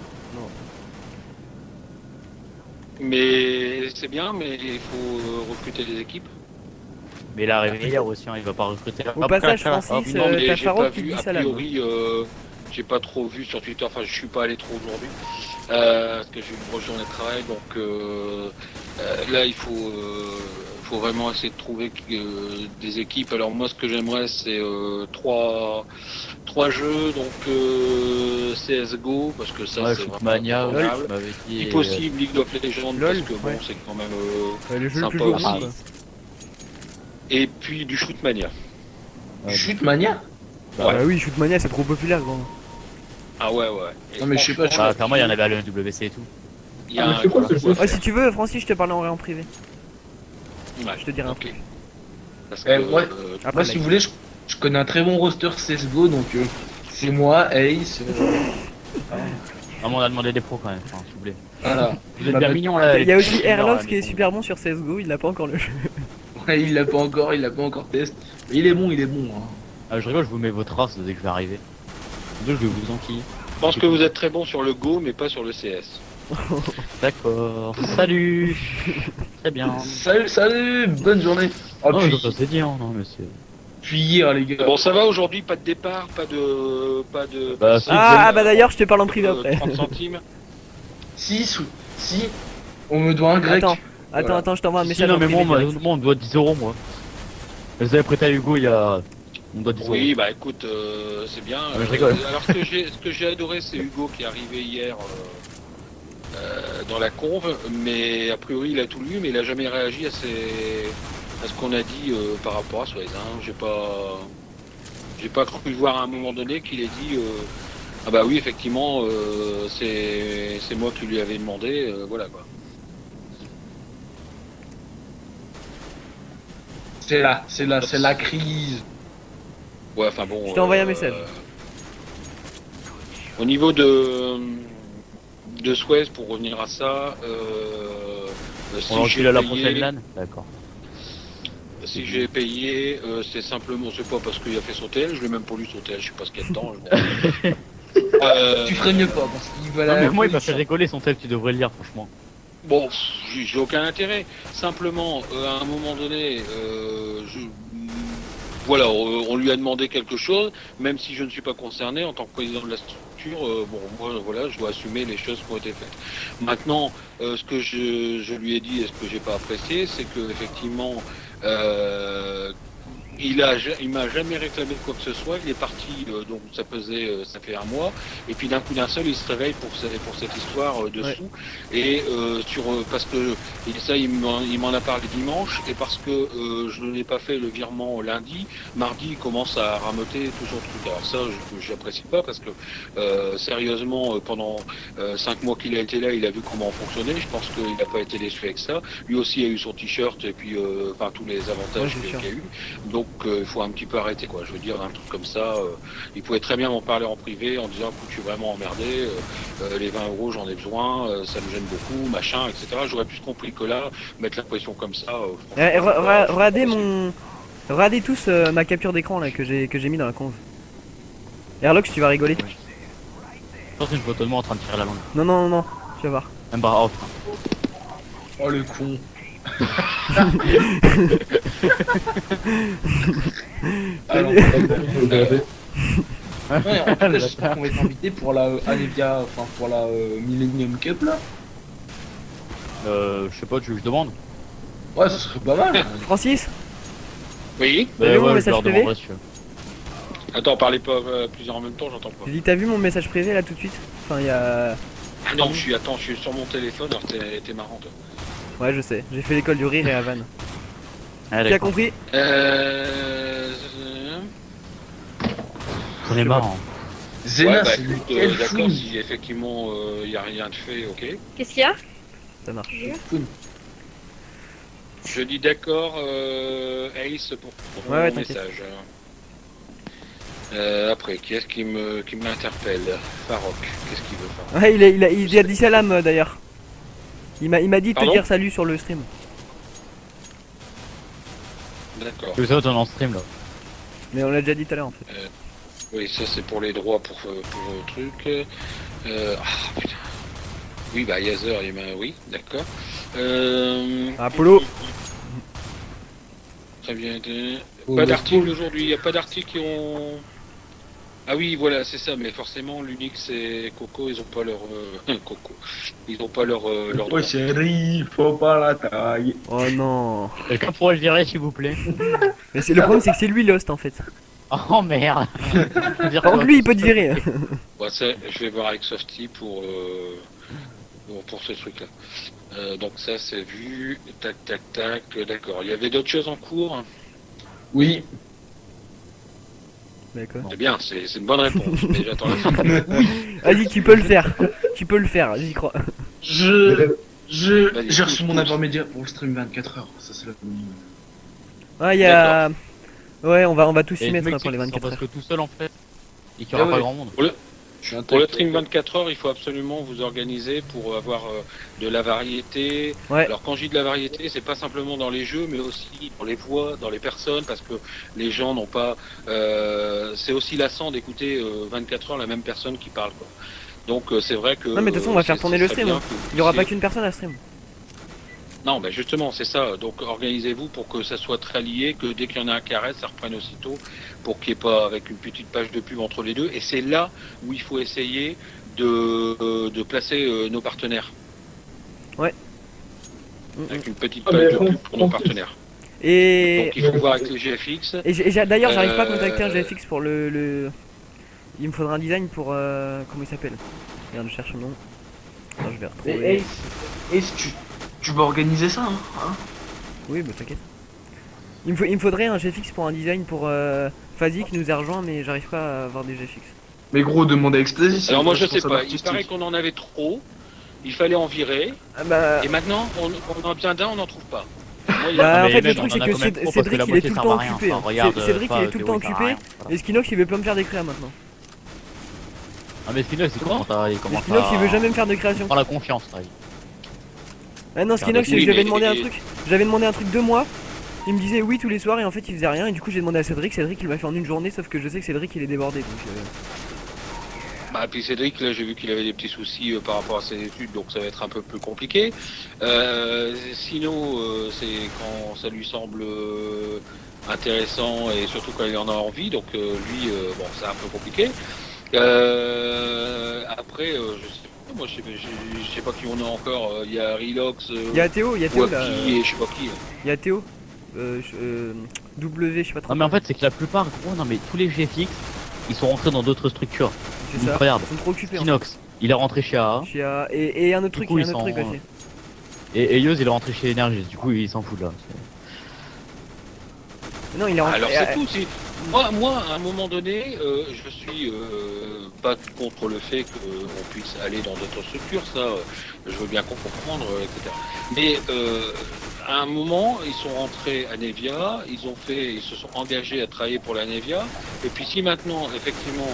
Mais c'est bien, mais il faut recruter des équipes. Mais il est arrivé hier aussi, hein, il va pas recruter. Au passage, Francis, Non, mais t'as j'ai Faro pas qui te vu, dit a salam. priori, j'ai pas trop vu sur Twitter, enfin je suis pas allé trop aujourd'hui, parce que j'ai une grosse journée de travail, donc là il faut vraiment essayer de trouver des équipes. Alors moi ce que j'aimerais c'est trois jeux, donc CSGO, parce que ça Ouais, c'est vraiment Shootmania, ouais, incroyable. tu m'avais dit. Si possible League of Legends, LOL, parce que bon ouais. c'est quand même Le jeu le plus sympa joué au aussi. monde. quoi. Et puis du Shootmania. Ouais, Chute mania. Bah oui, Shootmania c'est trop populaire, gros. Ah ouais. Et Non, mais je sais pas, franchement, Ah, clairement, il y en avait à l'UWC et tout. il y a Ah, mais un c'est quoi gros ce coup jeu à faire. Ouais, si tu veux, Francis, je te parle en privé. Ouais, Je te dirai un ok. truc. Parce Eh, que, ouais. Après, Moi, si vous voulez, je connais un très bon roster CSGO, donc c'est moi, Ace. Ah, mais on a demandé des pros quand même, enfin, s'il vous plaît. Voilà. Vous êtes bien mignons là. il y a les aussi petits Airlox là, qui est mais super bon sur CSGO, il l'a pas encore le jeu. Ouais, il l'a pas encore test. Mais il est bon. Hein. Ah, je rigole, je vous mets votre race dès que je vais arriver. Deux, je vais vous enquiller. Je pense que vous êtes très bon sur le Go, mais pas sur le CS. D'accord. Salut. Très bien. Salut, bonne journée. Oh, Non, puis, ça c'est dit, hein, non, mais c'est. puis hier, les gars. Bon, ça va aujourd'hui, pas de départ, pas de. Bah, si, Ah bah d'ailleurs, je te parle en privé après. 30 centimes. Si, on me doit un grec. Attends, Voilà. attends, je t'envoie un Si, message non, en mais privé. moi, direct. on doit 10 euros, moi. Je les avais prêté à Hugo il y a. On doit 10 euros. Oui, bah écoute, c'est bien. mais je rigole. Alors, ce que j'ai adoré, c'est Hugo qui est arrivé hier dans la conve, mais a priori, il a tout lu, mais il a jamais réagi à ce qu'on a dit par rapport à Suez. Hein. J'ai pas cru voir à un moment donné qu'il ait dit. Ah bah oui, effectivement, c'est moi qui lui avais demandé, voilà quoi. C'est la crise. Ouais, enfin bon. Je t'ai envoyé un message. Au niveau de Suez, pour revenir à ça, si On l'enquille j'ai à la payé- prochaine LAN. D'accord. Si j'ai payé, c'est simplement, c'est pas parce qu'il a fait son TL, je l'ai même pas lu son TL, je sais pas ce qu'il y a dedans. Tu ferais mieux pas, parce qu'il va Non, la mais moi, il m'a fait police. rigoler son tel, tu devrais le lire, franchement. Bon, j'ai aucun intérêt. Simplement, à un moment donné, voilà, on lui a demandé quelque chose, même si je ne suis pas concerné en tant que président de la structure. Bon, moi, voilà, je dois assumer les choses qui ont été faites. Maintenant, ce que je lui ai dit et ce que j'ai pas apprécié, c'est que effectivement, il m'a jamais réclamé quoi que ce soit. Il est parti, donc ça fait un mois, et puis d'un coup d'un seul, il se réveille pour cette histoire dessous. Et parce que et ça, il m'en a parlé dimanche, et parce que je n'ai pas fait le virement lundi, mardi, il commence à ramoter tout son truc. Alors ça, j'apprécie pas parce que sérieusement, pendant 5 mois qu'il a été là, il a vu comment on fonctionnait. Je pense qu'il n'a pas été déçu avec ça. Lui aussi a eu son t-shirt et puis enfin tous les avantages Ouais, c'est qu'il y a eu. Donc il faut un petit peu arrêter quoi. Je veux dire un truc comme ça. Il pouvait très bien m'en parler en privé en disant écoute, je suis vraiment emmerdé. Les 20 euros j'en ai besoin. Ça me gêne beaucoup, machin, etc. J'aurais plus compris que là mettre la pression comme ça. Regardez tous ma capture d'écran là que j'ai mis dans la conve. Airlox, tu vas rigoler. Je pense que je vois tout le monde en train de tirer la langue. Non, tu vas voir. Même pas off. Oh le con. Alors, ouais, en fait, j'espère qu'on va être invité pour la Anivia, enfin pour la Millennium Cup là. Je sais pas, tu veux que je demande? Ouais, ce serait pas mal. Francis, Oui. T'as vu mon je message leur privé demanderai si tu veux. Attends, parlez pas plusieurs en même temps, j'entends pas. j'ai dit t'as vu mon message privé là tout de suite? Enfin il y a... Ah non, je suis sur mon téléphone. Alors t'es marrant toi. Ouais je sais, j'ai fait l'école du rire et à Vannes. Ah, Tu as d'accord. compris? On est marrant. Zena, Ouais, bah, c'est écoute, quel d'accord, fou. si effectivement il n'y a rien de fait, ok. Qu'est-ce qu'il y a? Ça marche. Je dis d'accord, Ace, pour Ouais, ouais, mon t'inquiète. message. Après, qui est-ce qui m'interpelle? Farok, qu'est-ce qu'il veut Farok? Ouais il a dit salam d'ailleurs. Il m'a dit de te Pardon dire salut sur le stream. D'accord. Tu veux ça, t'en en stream là. Mais on l'a déjà dit tout à l'heure en fait. Oui, ça c'est pour les droits pour le truc. Ah putain. Oui, bah Yazer, oui, d'accord. Apollo. Très bien. Oh, Pas le d'articles pauvre. aujourd'hui, il n'y a pas d'articles qui ont... Ah oui, voilà, c'est ça, mais forcément, l'Unix et Coco, ils ont pas leur... Coco. Ils ont pas leur droit. Ouais, chérie, faut pas la taille. Oh non. Quelqu'un pourrait le virer, s'il vous plaît. Mais le problème, c'est que c'est lui Lost en fait. Oh merde. Je veux dire Par contre, quoi, lui, il peut te virer. Ouais, ça, je vais voir avec Softy pour ce truc-là. Donc ça, c'est vu. Tac, tac, tac. D'accord. Il y avait d'autres choses en cours. Oui. D'accord. C'est bien, c'est une bonne réponse. Mais j'attends la fin. Vas-y, tu peux le faire. Tu peux le faire, j'y crois. Vas-y, J'ai reçu mon pousse. intermédiaire pour le stream 24 heures. Ça, c'est la Ah, il y a. Ouais, on va tous Et y le mettre mec, hein, pour les c'est qu'il 24 s'en heures. passe que tout seul en fait. Et qu'il n'y aura Ah pas ouais. grand monde. Ah, Pour le stream 24 heures, il faut absolument vous organiser pour avoir de la variété. Ouais. Alors quand je dis de la variété, c'est pas simplement dans les jeux, mais aussi dans les voix, dans les personnes, parce que les gens n'ont pas. C'est aussi lassant d'écouter 24 heures la même personne qui parle, quoi. Donc c'est vrai que. Non, mais de toute façon, on va faire c'est- tourner ce le serait stream, bien hein. que vous Il y aura pas puissiez- qu'une personne à stream. Non, mais justement, c'est ça. Donc organisez-vous pour que ça soit très lié, que dès qu'il y en a un qui arrête, ça reprenne aussitôt, pour qu'il n'y ait pas avec une petite page de pub entre les deux. Et c'est là où il faut essayer de placer nos partenaires. Avec une petite Ah, page mais de on- pub pour nos on- partenaires. Et. Donc il faut voir avec le GFX. D'ailleurs, j'arrive pas à contacter un Euh, GFX pour le. Il me faudra un design pour. Comment il s'appelle? Regarde, je cherche le nom. Non, je vais Mais retrouver. Ace, tu vas organiser ça, hein? Oui, bah t'inquiète. Il me faudrait un GFX pour un design pour Fazi qui nous a rejoint, mais j'arrive pas à avoir des GFX. Mais gros, demande à Ecstasy. c'est Alors le moi je sais responsable pas, il artistique. paraît qu'on en avait trop, il fallait en virer, Ah bah. et maintenant on en a besoin d'un, on n'en trouve pas. Moi, il y a- Bah, en Mais fait, le même, truc, on c'est en a que quand même trop, parce Cédric, la il est moitié tout le sert temps à rien. occupé. Enfin, regarde, Cédric, il pas est tout le temps Théo, il sert à occupé. rien. Et Skinox, il veut pas me faire des créas maintenant. Ah mais Skinox, il commence Mais à... Skinox, il veut jamais me faire de création. prend la confiance, là. Ah non, Skinox, Oui, j'avais mais- demandé un truc. J'avais demandé un truc 2 mois. Il me disait oui tous les soirs et en fait il faisait rien. Et du coup, j'ai demandé à Cédric. Cédric, il m'a fait en une journée. Sauf que je sais que Cédric, il est débordé. Donc. Bah, puis Cédric, là j'ai vu qu'il avait des petits soucis par rapport à ses études, donc ça va être un peu plus compliqué. Sinon, c'est quand ça lui semble intéressant et surtout quand il en a envie, donc lui, bon, c'est un peu compliqué. Après, je sais pas, moi je sais pas qui on a encore, il y a Relox, Il y a Théo là. Wapi et je sais pas qui. Il y a Théo. W, je sais pas trop. Non mais en fait, c'est que la plupart, gros, non mais tous les GFX, ils sont rentrés dans d'autres structures. c'est ça. Regarde, Ils sont trop occupés. En fait. Skinox, il est rentré chez AA. Et un autre truc, coup, il y a un ils autre truc sont, aussi. Et Eyoz, il est rentré chez Energy. Du coup, il s'en fout de là. Non, il est rentré. Alors c'est tout. Moi, à un moment donné, je suis pas contre le fait qu'on puisse aller dans d'autres structures, ça, je veux bien comprendre, etc. Mais à un moment, ils sont rentrés à Nevia, ils se sont engagés à travailler pour la Nevia. Et puis si maintenant, effectivement,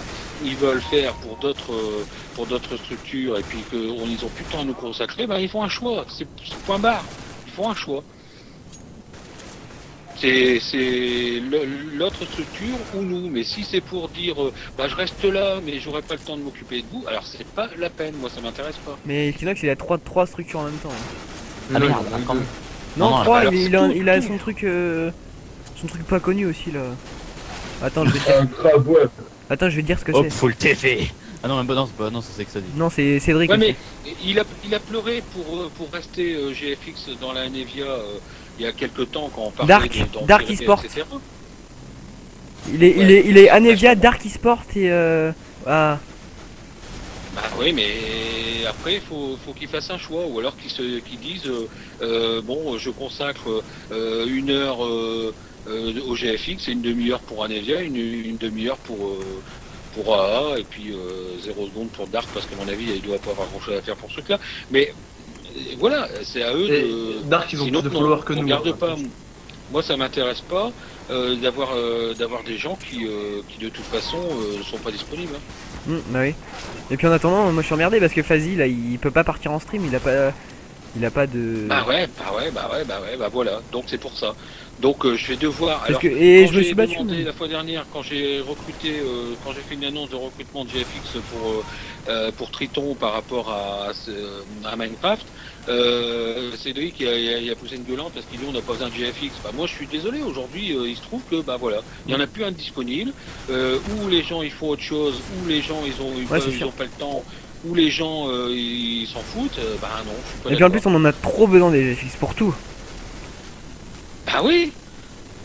ils veulent faire pour d'autres structures et puis qu'ils ont plus de temps à nous consacrer, ben ils font un choix. C'est point barre. Ils font un choix. C'est l'autre structure ou nous, mais si c'est pour dire bah je reste là mais j'aurai pas le temps de m'occuper de vous, alors c'est pas la peine, moi ça m'intéresse pas. Mais Skinox, il a trois structures en même temps. hein. Ah Non, merde, il y en a quand deux. même. Non, Non, 3, alors, il c'est a, tout, il a tout. son truc pas connu aussi là. Attends, je vais Un crabe web. Attends, je vais te dire ce que Hop, c'est. full TV. Ah non, même pas, non, c'est pas, non, c'est que ça dit. Non, c'est Cédric. Ouais aussi. mais il a pleuré pour rester GFX dans la Nevia il y a quelques temps quand on parlait Dark d'en tirer, eSport. etc. Il est Anevia, Dark eSport et ah. Bah oui, mais après, faut qu'ils fassent un choix, ou alors qu'ils disent, bon, je consacre 1 heure au GFX et une demi-heure pour Anevia, une demi-heure pour AA, et puis 0 seconde pour Dark, parce qu'à mon avis, il doit pas avoir grand-chose à faire pour ce truc-là. Mais voilà, c'est à eux Et de... Dark, ils ont Sinon, plus de non, followers que on nous. garde hein. pas. Moi, ça m'intéresse pas d'avoir des gens qui de toute façon ne sont pas disponibles. Hein. Bah oui. Et puis en attendant, moi je suis emmerdé parce que Fazi là, il peut pas partir en stream, il a pas. Il a pas de. Bah voilà. Donc c'est pour ça. Donc je vais devoir. Parce Alors, que et quand je me j'ai suis battu. demandé la fois dernière, quand j'ai recruté, quand j'ai fait une annonce de recrutement de GFX pour Triton par rapport à Minecraft, Cédric il a poussé une gueulante parce qu'il dit on n'a pas besoin de GFX. Bah moi je suis désolé, aujourd'hui il se trouve que bah voilà, il y en a plus un disponible, ou les gens ils font autre chose, ou les gens c'est ils sûr. ont pas le temps, ou les gens ils s'en foutent, bah non, je suis pas Et puis en d'accord. plus, on en a trop besoin des GFX pour tout. Bah oui.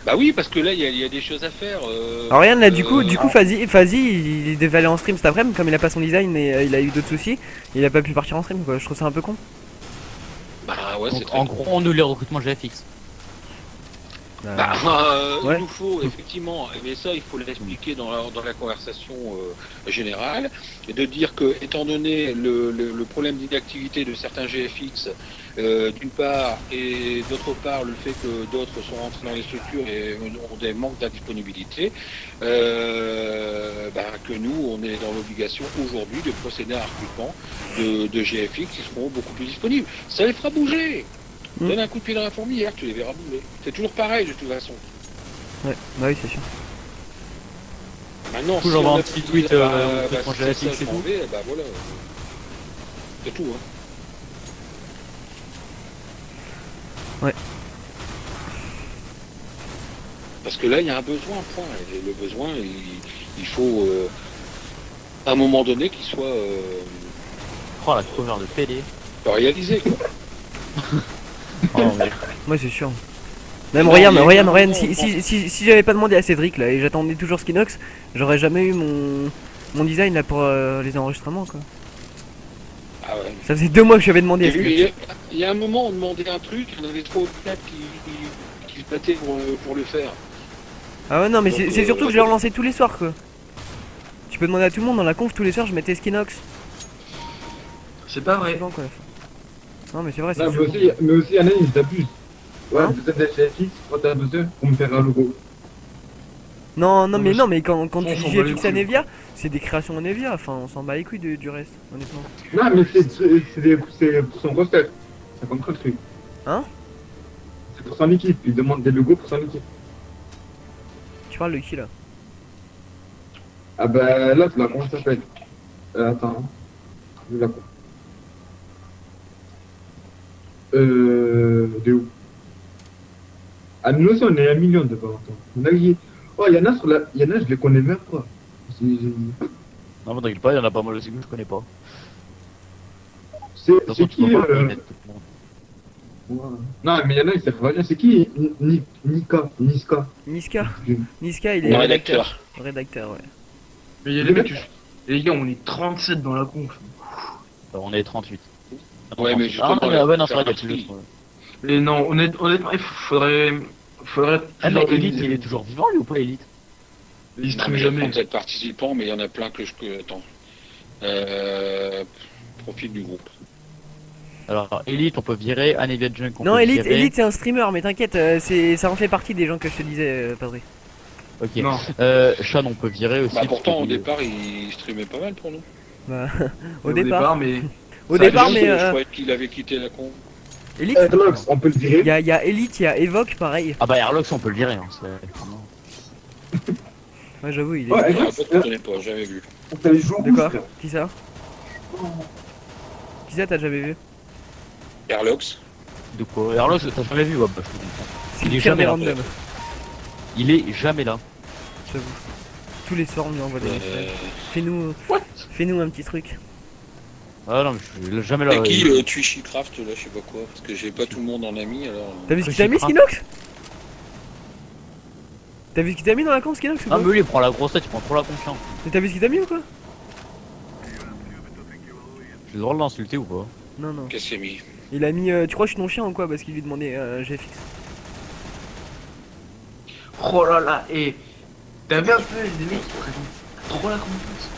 Bah oui, parce que là, il y a des choses à faire. Alors regarde là, du coup, Fazi, il devait aller en stream cet après-midi, comme il a pas son design et il a eu d'autres soucis, il a pas pu partir en stream quoi. Je trouve ça un peu con. Bah ouais, c'est Donc très en con. gros, on nous les recrutements GFX. Bah, Ouais. il nous faut effectivement, mais ça il faut l'expliquer dans la conversation générale, et de dire que étant donné le problème d'inactivité de certains GFX, d'une part, et d'autre part le fait que d'autres sont rentrés dans les structures et ont des manques d'indisponibilité, bah, que nous on est dans l'obligation aujourd'hui de procéder à un recrutement de GFX qui seront beaucoup plus disponibles. Ça les fera bouger. Donne un coup de pied dans la fourmilière, tu les verras bouger. C'est toujours pareil de toute façon. Ouais, bah oui, c'est sûr. Maintenant, Du coup, j'envoie on un a petit pu tweet, dire, recrutement si c'est GFX ça, et je m'en tout. vais, bah voilà. C'est tout, hein. Ouais. Parce que là, il y a un besoin, point. Et le besoin, il faut, à un moment donné, qu'il soit Oh la cover de PD. réalisé, quoi. Oh, mais... Ouais, c'est sûr. Même Non, regarde, il y a eu regarde, un regarde, moment, si j'avais pas demandé à Cédric là et j'attendais toujours Skinox, j'aurais jamais eu mon design là pour les enregistrements quoi. Ah ouais. Ça faisait 2 mois que j'avais demandé à Il y, a eu- Skinox. il y a un moment, on demandait un truc, il y en avait trop de gars qui se battaient pour le faire. Ah ouais, non, mais Donc, c'est surtout que je l'ai relancé tous les soirs quoi. Tu peux demander à tout le monde dans la conf tous les soirs, je mettais Skinox. C'est pas C'est vrai. bon quoi. Non, mais c'est vrai, c'est Non, sûr. mais aussi, il y en a, ils abusent. Ouais, Hein vous êtes des GFX, quand t'as besoin, pour me faire un logo. Non, Non, mais quand on tu s'en dis bat les GFX à couilles, Nevia, c'est des créations à Nevia, enfin on s'en bat les couilles du reste, honnêtement. Non, mais c'est pour son roster. Ça compte pas le truc. Hein? C'est pour son équipe. Il demande des logos pour son équipe. Tu parles de qui là? Ah bah là, comment ça s'appelle attends. Je la coupe. De où? À nous aussi, on est 1 million de temps. Il y en a qui... Oh, il y en a, je les connais même pas. Non, mais t'inquiète pas, il y en a pas mal aussi que je connais pas. C'est De toute façon, tu qui peux pas connaître tout le monde. Non, mais il y en a, ils savent pas bien. C'est qui Niska. Niska, il est Le rédacteur. rédacteur. Rédacteur, ouais. Mais il y a les mecs, les gars, on est 37 dans la conf. On est 38. Ouais, mais justement, Ah, là, ouais, non, c'est faire vrai, il y a un plus tri. d'autres. Et non, honnêtement, il faudrait. Ah, mais plus Elite, organiser. il est toujours vivant, lui, ou pas, Elite? Il Non, stream mais il y a jamais. 37 participants, mais il y en a plein que je peux. Attends. Profil du groupe. Alors, Elite, on peut virer, Anevia Junk, on Non, peut Elite, virer. Elite c'est un streamer, mais t'inquiète, ça en fait partie des gens que je te disais, Padri. Ok. Non. Shan, on peut virer aussi. Bah pourtant, parce au que- départ, il streamait pas mal pour nous. Bah, Au au départ. mais. Au ça départ, a mais Je croyais qu'il avait quitté la con. Elite, Lox, on peut le virer. il y a Elite, il y a Evoque, pareil. Ah bah, Airlox, on peut le virer. Hein, c'est- Ouais, j'avoue, il est. Ouais, Ah, Lox, je connais pas, j'avais vu. on fait les jours De quoi? frère. Qui ça? Qui ça, t'as jamais vu? Airlox. De quoi? Airlox, t'as jamais vu, ouais, bah, je te comprends. C'est Il est le pire jamais des là. random, Il est jamais là. j'avoue. Tous les soirs, on lui envoie des messages. What Fais-nous un petit truc. Ah non, mais je suis jamais là. Et qui Twitchy Craft, là, je sais pas quoi, parce que j'ai pas tout le monde en ami, alors. T'as vu ce que qu'il t'a c'est mis, grave. Skinox? T'as vu ce qu'il t'a mis dans la con, Skinox ou Ah, pas? mais lui, il prend la grosse tête, il prend trop la confiance. Mais t'as vu ce qu'il t'a mis ou quoi? J'ai le droit de l'insulter ou pas? Non, non. Qu'est-ce qu'il a mis? Il a mis. Tu crois que je suis ton chien ou quoi? Parce qu'il lui demandait GFX. Oh là là, et. T'as vu un peu les mecs qui prennent trop la confiance.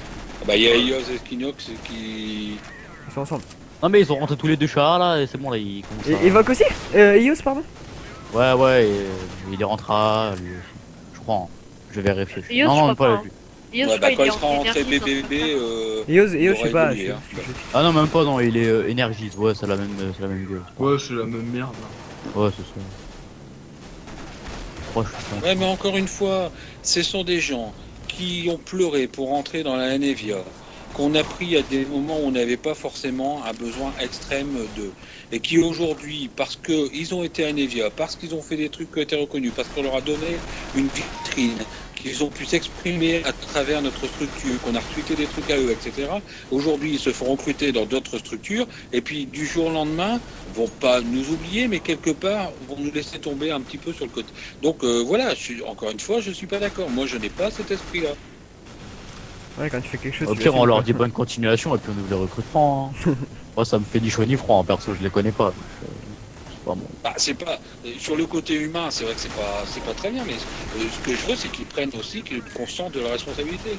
Ah bah, il y a Eos et Skinox qui. Ils sont ensemble. Non, mais ils ont rentré tous les deux chats là, et c'est bon, là, ils commencent à... Et Evoque aussi? Ios, pardon? Ouais, et, il y rentrera, lui, je crois. Hein. Je vais vérifier. Ios, non, je non, crois pas pas, avec lui. Yoz, Ouais, je bah, crois, quand il il est sera en rentré énergie, BBB, Eos, il je aura sais pas. évolué, hein. Ah non, même pas, non, il est énergie. Ouais, c'est la même gueule. Ouais, c'est la même merde. Ouais, c'est ça. Oh, je suis con. Ouais, mais encore une fois, ce sont des gens qui ont pleuré pour entrer dans la Nevia, qu'on a pris à des moments où on n'avait pas forcément un besoin extrême d'eux, et qui aujourd'hui, parce qu'ils ont été à Nevia, parce qu'ils ont fait des trucs qui ont été reconnus, parce qu'on leur a donné une vitrine, qu'ils ont pu s'exprimer à travers notre structure, qu'on a retweeté des trucs à eux, etc. Aujourd'hui, ils se font recruter dans d'autres structures, et puis du jour au lendemain, vont pas nous oublier, mais quelque part, vont nous laisser tomber un petit peu sur le côté. Donc voilà, encore une fois, je suis pas d'accord. Moi, je n'ai pas cet esprit-là. Ouais, quand tu fais quelque chose. Au tu pire, l'assumes, on leur quoi. dit bonne continuation et puis on ouvre les recrutements. Hein. Moi, ça me fait ni chaud ni froid, en perso, je les connais pas. Donc, c'est pas bon. Bah, c'est pas sur le côté humain, c'est vrai que c'est pas très bien, mais ce que je veux, c'est qu'ils prennent aussi, qu'on sente de la responsabilité.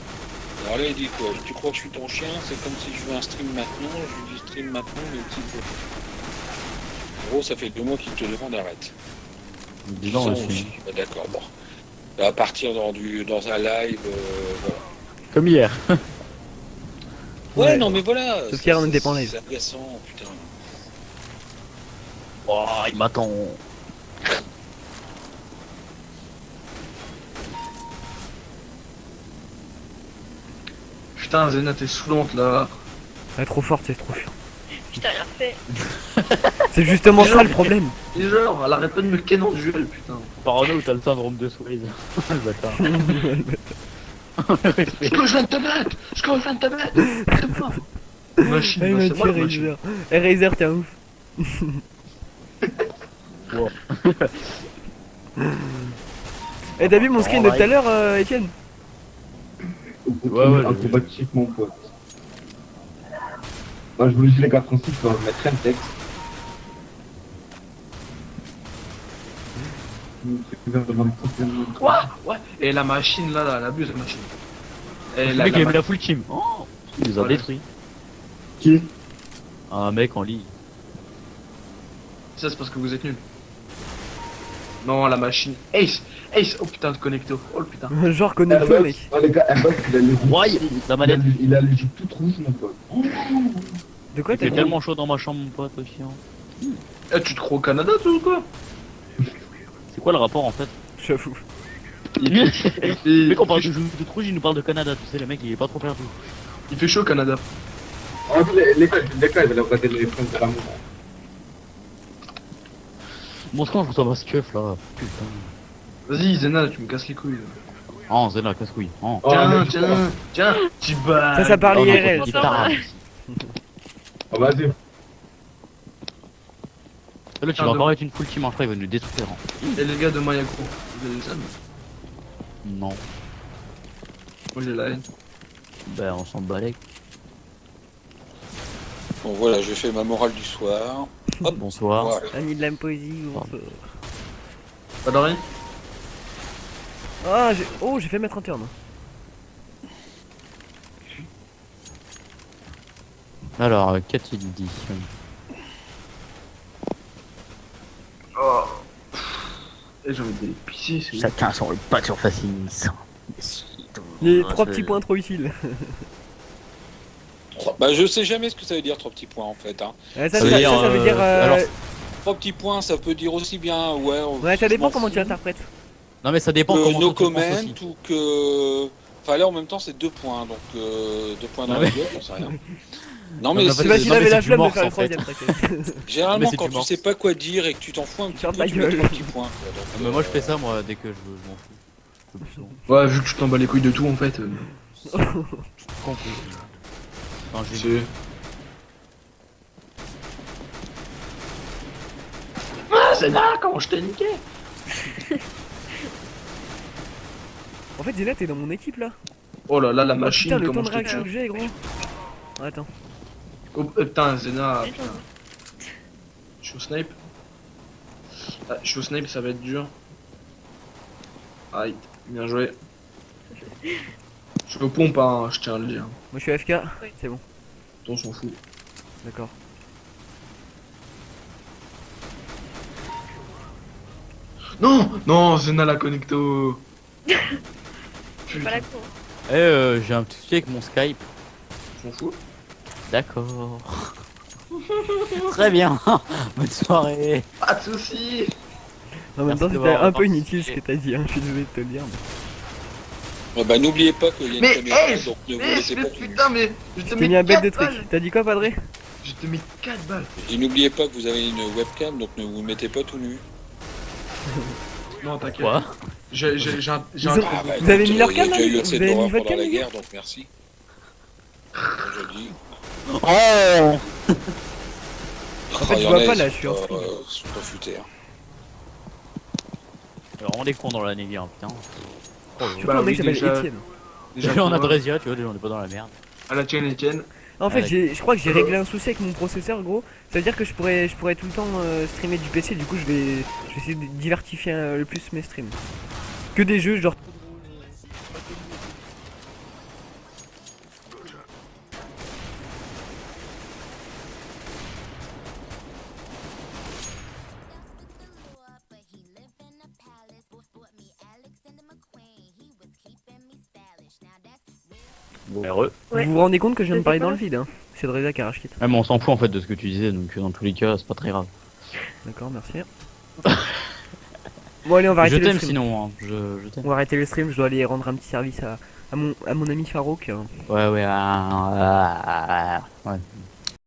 Alors là, il dit quoi? Tu crois que je suis ton chien? C'est comme si je veux un stream maintenant. Je lui dis stream maintenant, mais le type. En gros, ça fait 2 mois qu'il te demande d'arrêter. Disons aussi. Bah, d'accord, bon. À partir dans un live, voilà. Comme hier. Ouais, Ouais. non, mais voilà. Sauf qu'hier, on était pas en live. C'est agaçant, putain. Oh, il m'attend. Putain, Zena, t'es saoulante là. Elle est trop forte, c'est trop chiant. Putain, rien fait. C'est justement ça le problème. Et genre, elle arrête pas de me ken en duel, putain. Parano, t'as le syndrome de Swayze. Le bâtard. Je que je viens de te mettre. Je que je viens de te mettre. C'est pas. Machine, Elle bah, m'a c'est moi tué la machine. Razer. Eh Razer, t'es un ouf. Wow. Eh, t'as vu mon screen de tout à l'heure, Etienne? Ouais, ouais, Un combat de chic, mon pote. Moi, je voulais jouer les 4 6 pour mettre un texte. Ouais, ouais. Et la machine là, elle abuse la machine. Et Le la, mec, la il a ma- mis la full team. Oh, il les a Ouais. détruits. Qui? Un mec en ligne. Ça, c'est parce que vous êtes nuls. Non, la machine. Ace, Ace. Oh putain, de connecto. Oh le putain. Genre, connecte-toi, mec. Oh les gars, Airbus, il a les Ouais, la manette. Il a les joues toutes rouges, mon pote. De quoi Il t'as fait dit? tellement chaud dans ma chambre, mon pote aussi. Hein. Eh, tu te crois au Canada, toi ou quoi? C'est quoi le rapport en fait? J'avoue. Le mec, on parle de joues de rouge, il nous parle de Canada. Tu sais, le mec, il est pas trop perdu. Il fait chaud au Canada. Oh, les gars, ils veulent regarder les films de l'amour. Bon, quand je reçois ma skeuf là. Putain. Vas-y, Zena, tu me casses les couilles. Là. Oh, Zena, casse-couille. Oh. Oh, Tiens, mais- tiens, tu bats. Ça parle Oh, non, IRL. il parle. Oh, vas-y. Là, tu vas encore être une full team en frère, il va nous détruire. Hein. Et les gars de Mayagro, vous avez ça? Non. Moi j'ai la haine. Ben, on s'en balèque. Bon, voilà, je fais ma morale du soir. Hop, Bonsoir. voilà. Ami de la poésie, bonsoir. Pas de rien? Ah, j'ai fait mettre un turn. Alors, qu'a-t-il dit? Et j'ai envie d'aller pisser, c'est Chacun son pas sur facile. Les 3 petits points trop utiles. Bah, je sais jamais ce que ça veut dire 3 petits points en fait. Hein. Ouais, ça, Ça veut ça, dire, ça veut dire. alors, 3 petits points, ça peut dire aussi bien, ouais. Ouais, ça je dépend m'en comment tu fous. l'interprètes. Non, mais ça dépend comment No toi, tu penses comment aussi. ou que. Enfin, là en même temps, c'est 2 points, donc 2 points dans Non, la mais- gueule, j'en sais rien. Non, mais Non, C'est mais pas c'est- s'il non, mais avait la c'est du flemme de morse, faire le en fait. troisième, t'inquiète. Généralement, Mais c'est quand du tu morse. sais pas quoi dire et que tu t'en fous un petit Ferme peu, ta tu mets gueule. 3 petits points. Quoi, donc, Ah, mais moi, je fais ça, moi, dès que je m'en fous. Je fais plus souvent. Ouais, vu que tu t'en bats les couilles de tout en fait. Compris. Quand j'ai- C'est. Ah, Zena, comment je t'ai niqué? En fait, Zena, t'es dans mon équipe là. Oh là là, la Oh, machine, putain, le temps comment de je t'ai réaction tué. que j'ai, gros. Attends. Oh putain, Zena. Putain. Je suis au snipe. Ah, je suis au snipe, ça va être dur. Aïe, bien joué. Je suis au pompe, hein, je tiens à le dire. Moi, je suis AFK. Oui. C'est bon, On s'en fout. d'accord. Non, non, Zena la connecto. Je suis pas la cour. J'ai un petit souci avec mon Skype. Je m'en fous. D'accord. Très bien. Bonne soirée. Pas de soucis. En même Merci temps, c'était d'avoir un peu inutile ce participé. que t'as dit, hein. Je suis désolé de te le dire. Bah n'oubliez pas qu'il y a une Mais, caméra, hey, donc ne vous mais laissez pas tuer. putain, mais je te T'as mets mis un bête de 4 truc. balles. T'as dit quoi, Padré? Je te mets 4 balles. Et n'oubliez pas que vous avez une webcam, donc ne vous mettez pas tout nu. Non, t'inquiète. Quoi? J'ai un Ils ont- truc. Vous avez mis écoute, leur il y a cam, déjà là eu le Vous set avez d'horreur mis votre pendant cam, la les gars guerre, donc merci. Joli. Oh. En fait, je vois pas, là, je suis en stream. Sont pas futés. Hein. On est cons dans la Navy, hein, putain. Surtout Bah un mec oui, qui s'appelle déjà. Etienne. Déjà, on a toi, Brésia, tu vois, déjà on est pas dans la merde. à la chaîne Etienne. En fait, Ah, je crois que j'ai réglé un souci avec mon processeur, gros. Ça veut dire que je pourrais tout le temps streamer du PC. Du coup, je vais essayer de diversifier le plus mes streams. Que des jeux, genre. Heureux. Ouais. Vous vous rendez compte que je viens de Je parler sais dans pas. le vide, hein. C'est Dreza qui arrache quitte. Ouais, mais on s'en fout en fait de ce que tu disais, donc dans tous les cas, c'est pas très grave. D'accord, merci. Bon, allez, on va Je arrêter le t'aime stream. sinon, hein. Je t'aime. On va arrêter le stream. Je dois aller rendre un petit service à mon ami Farouk. Ouais, ouais, ouais.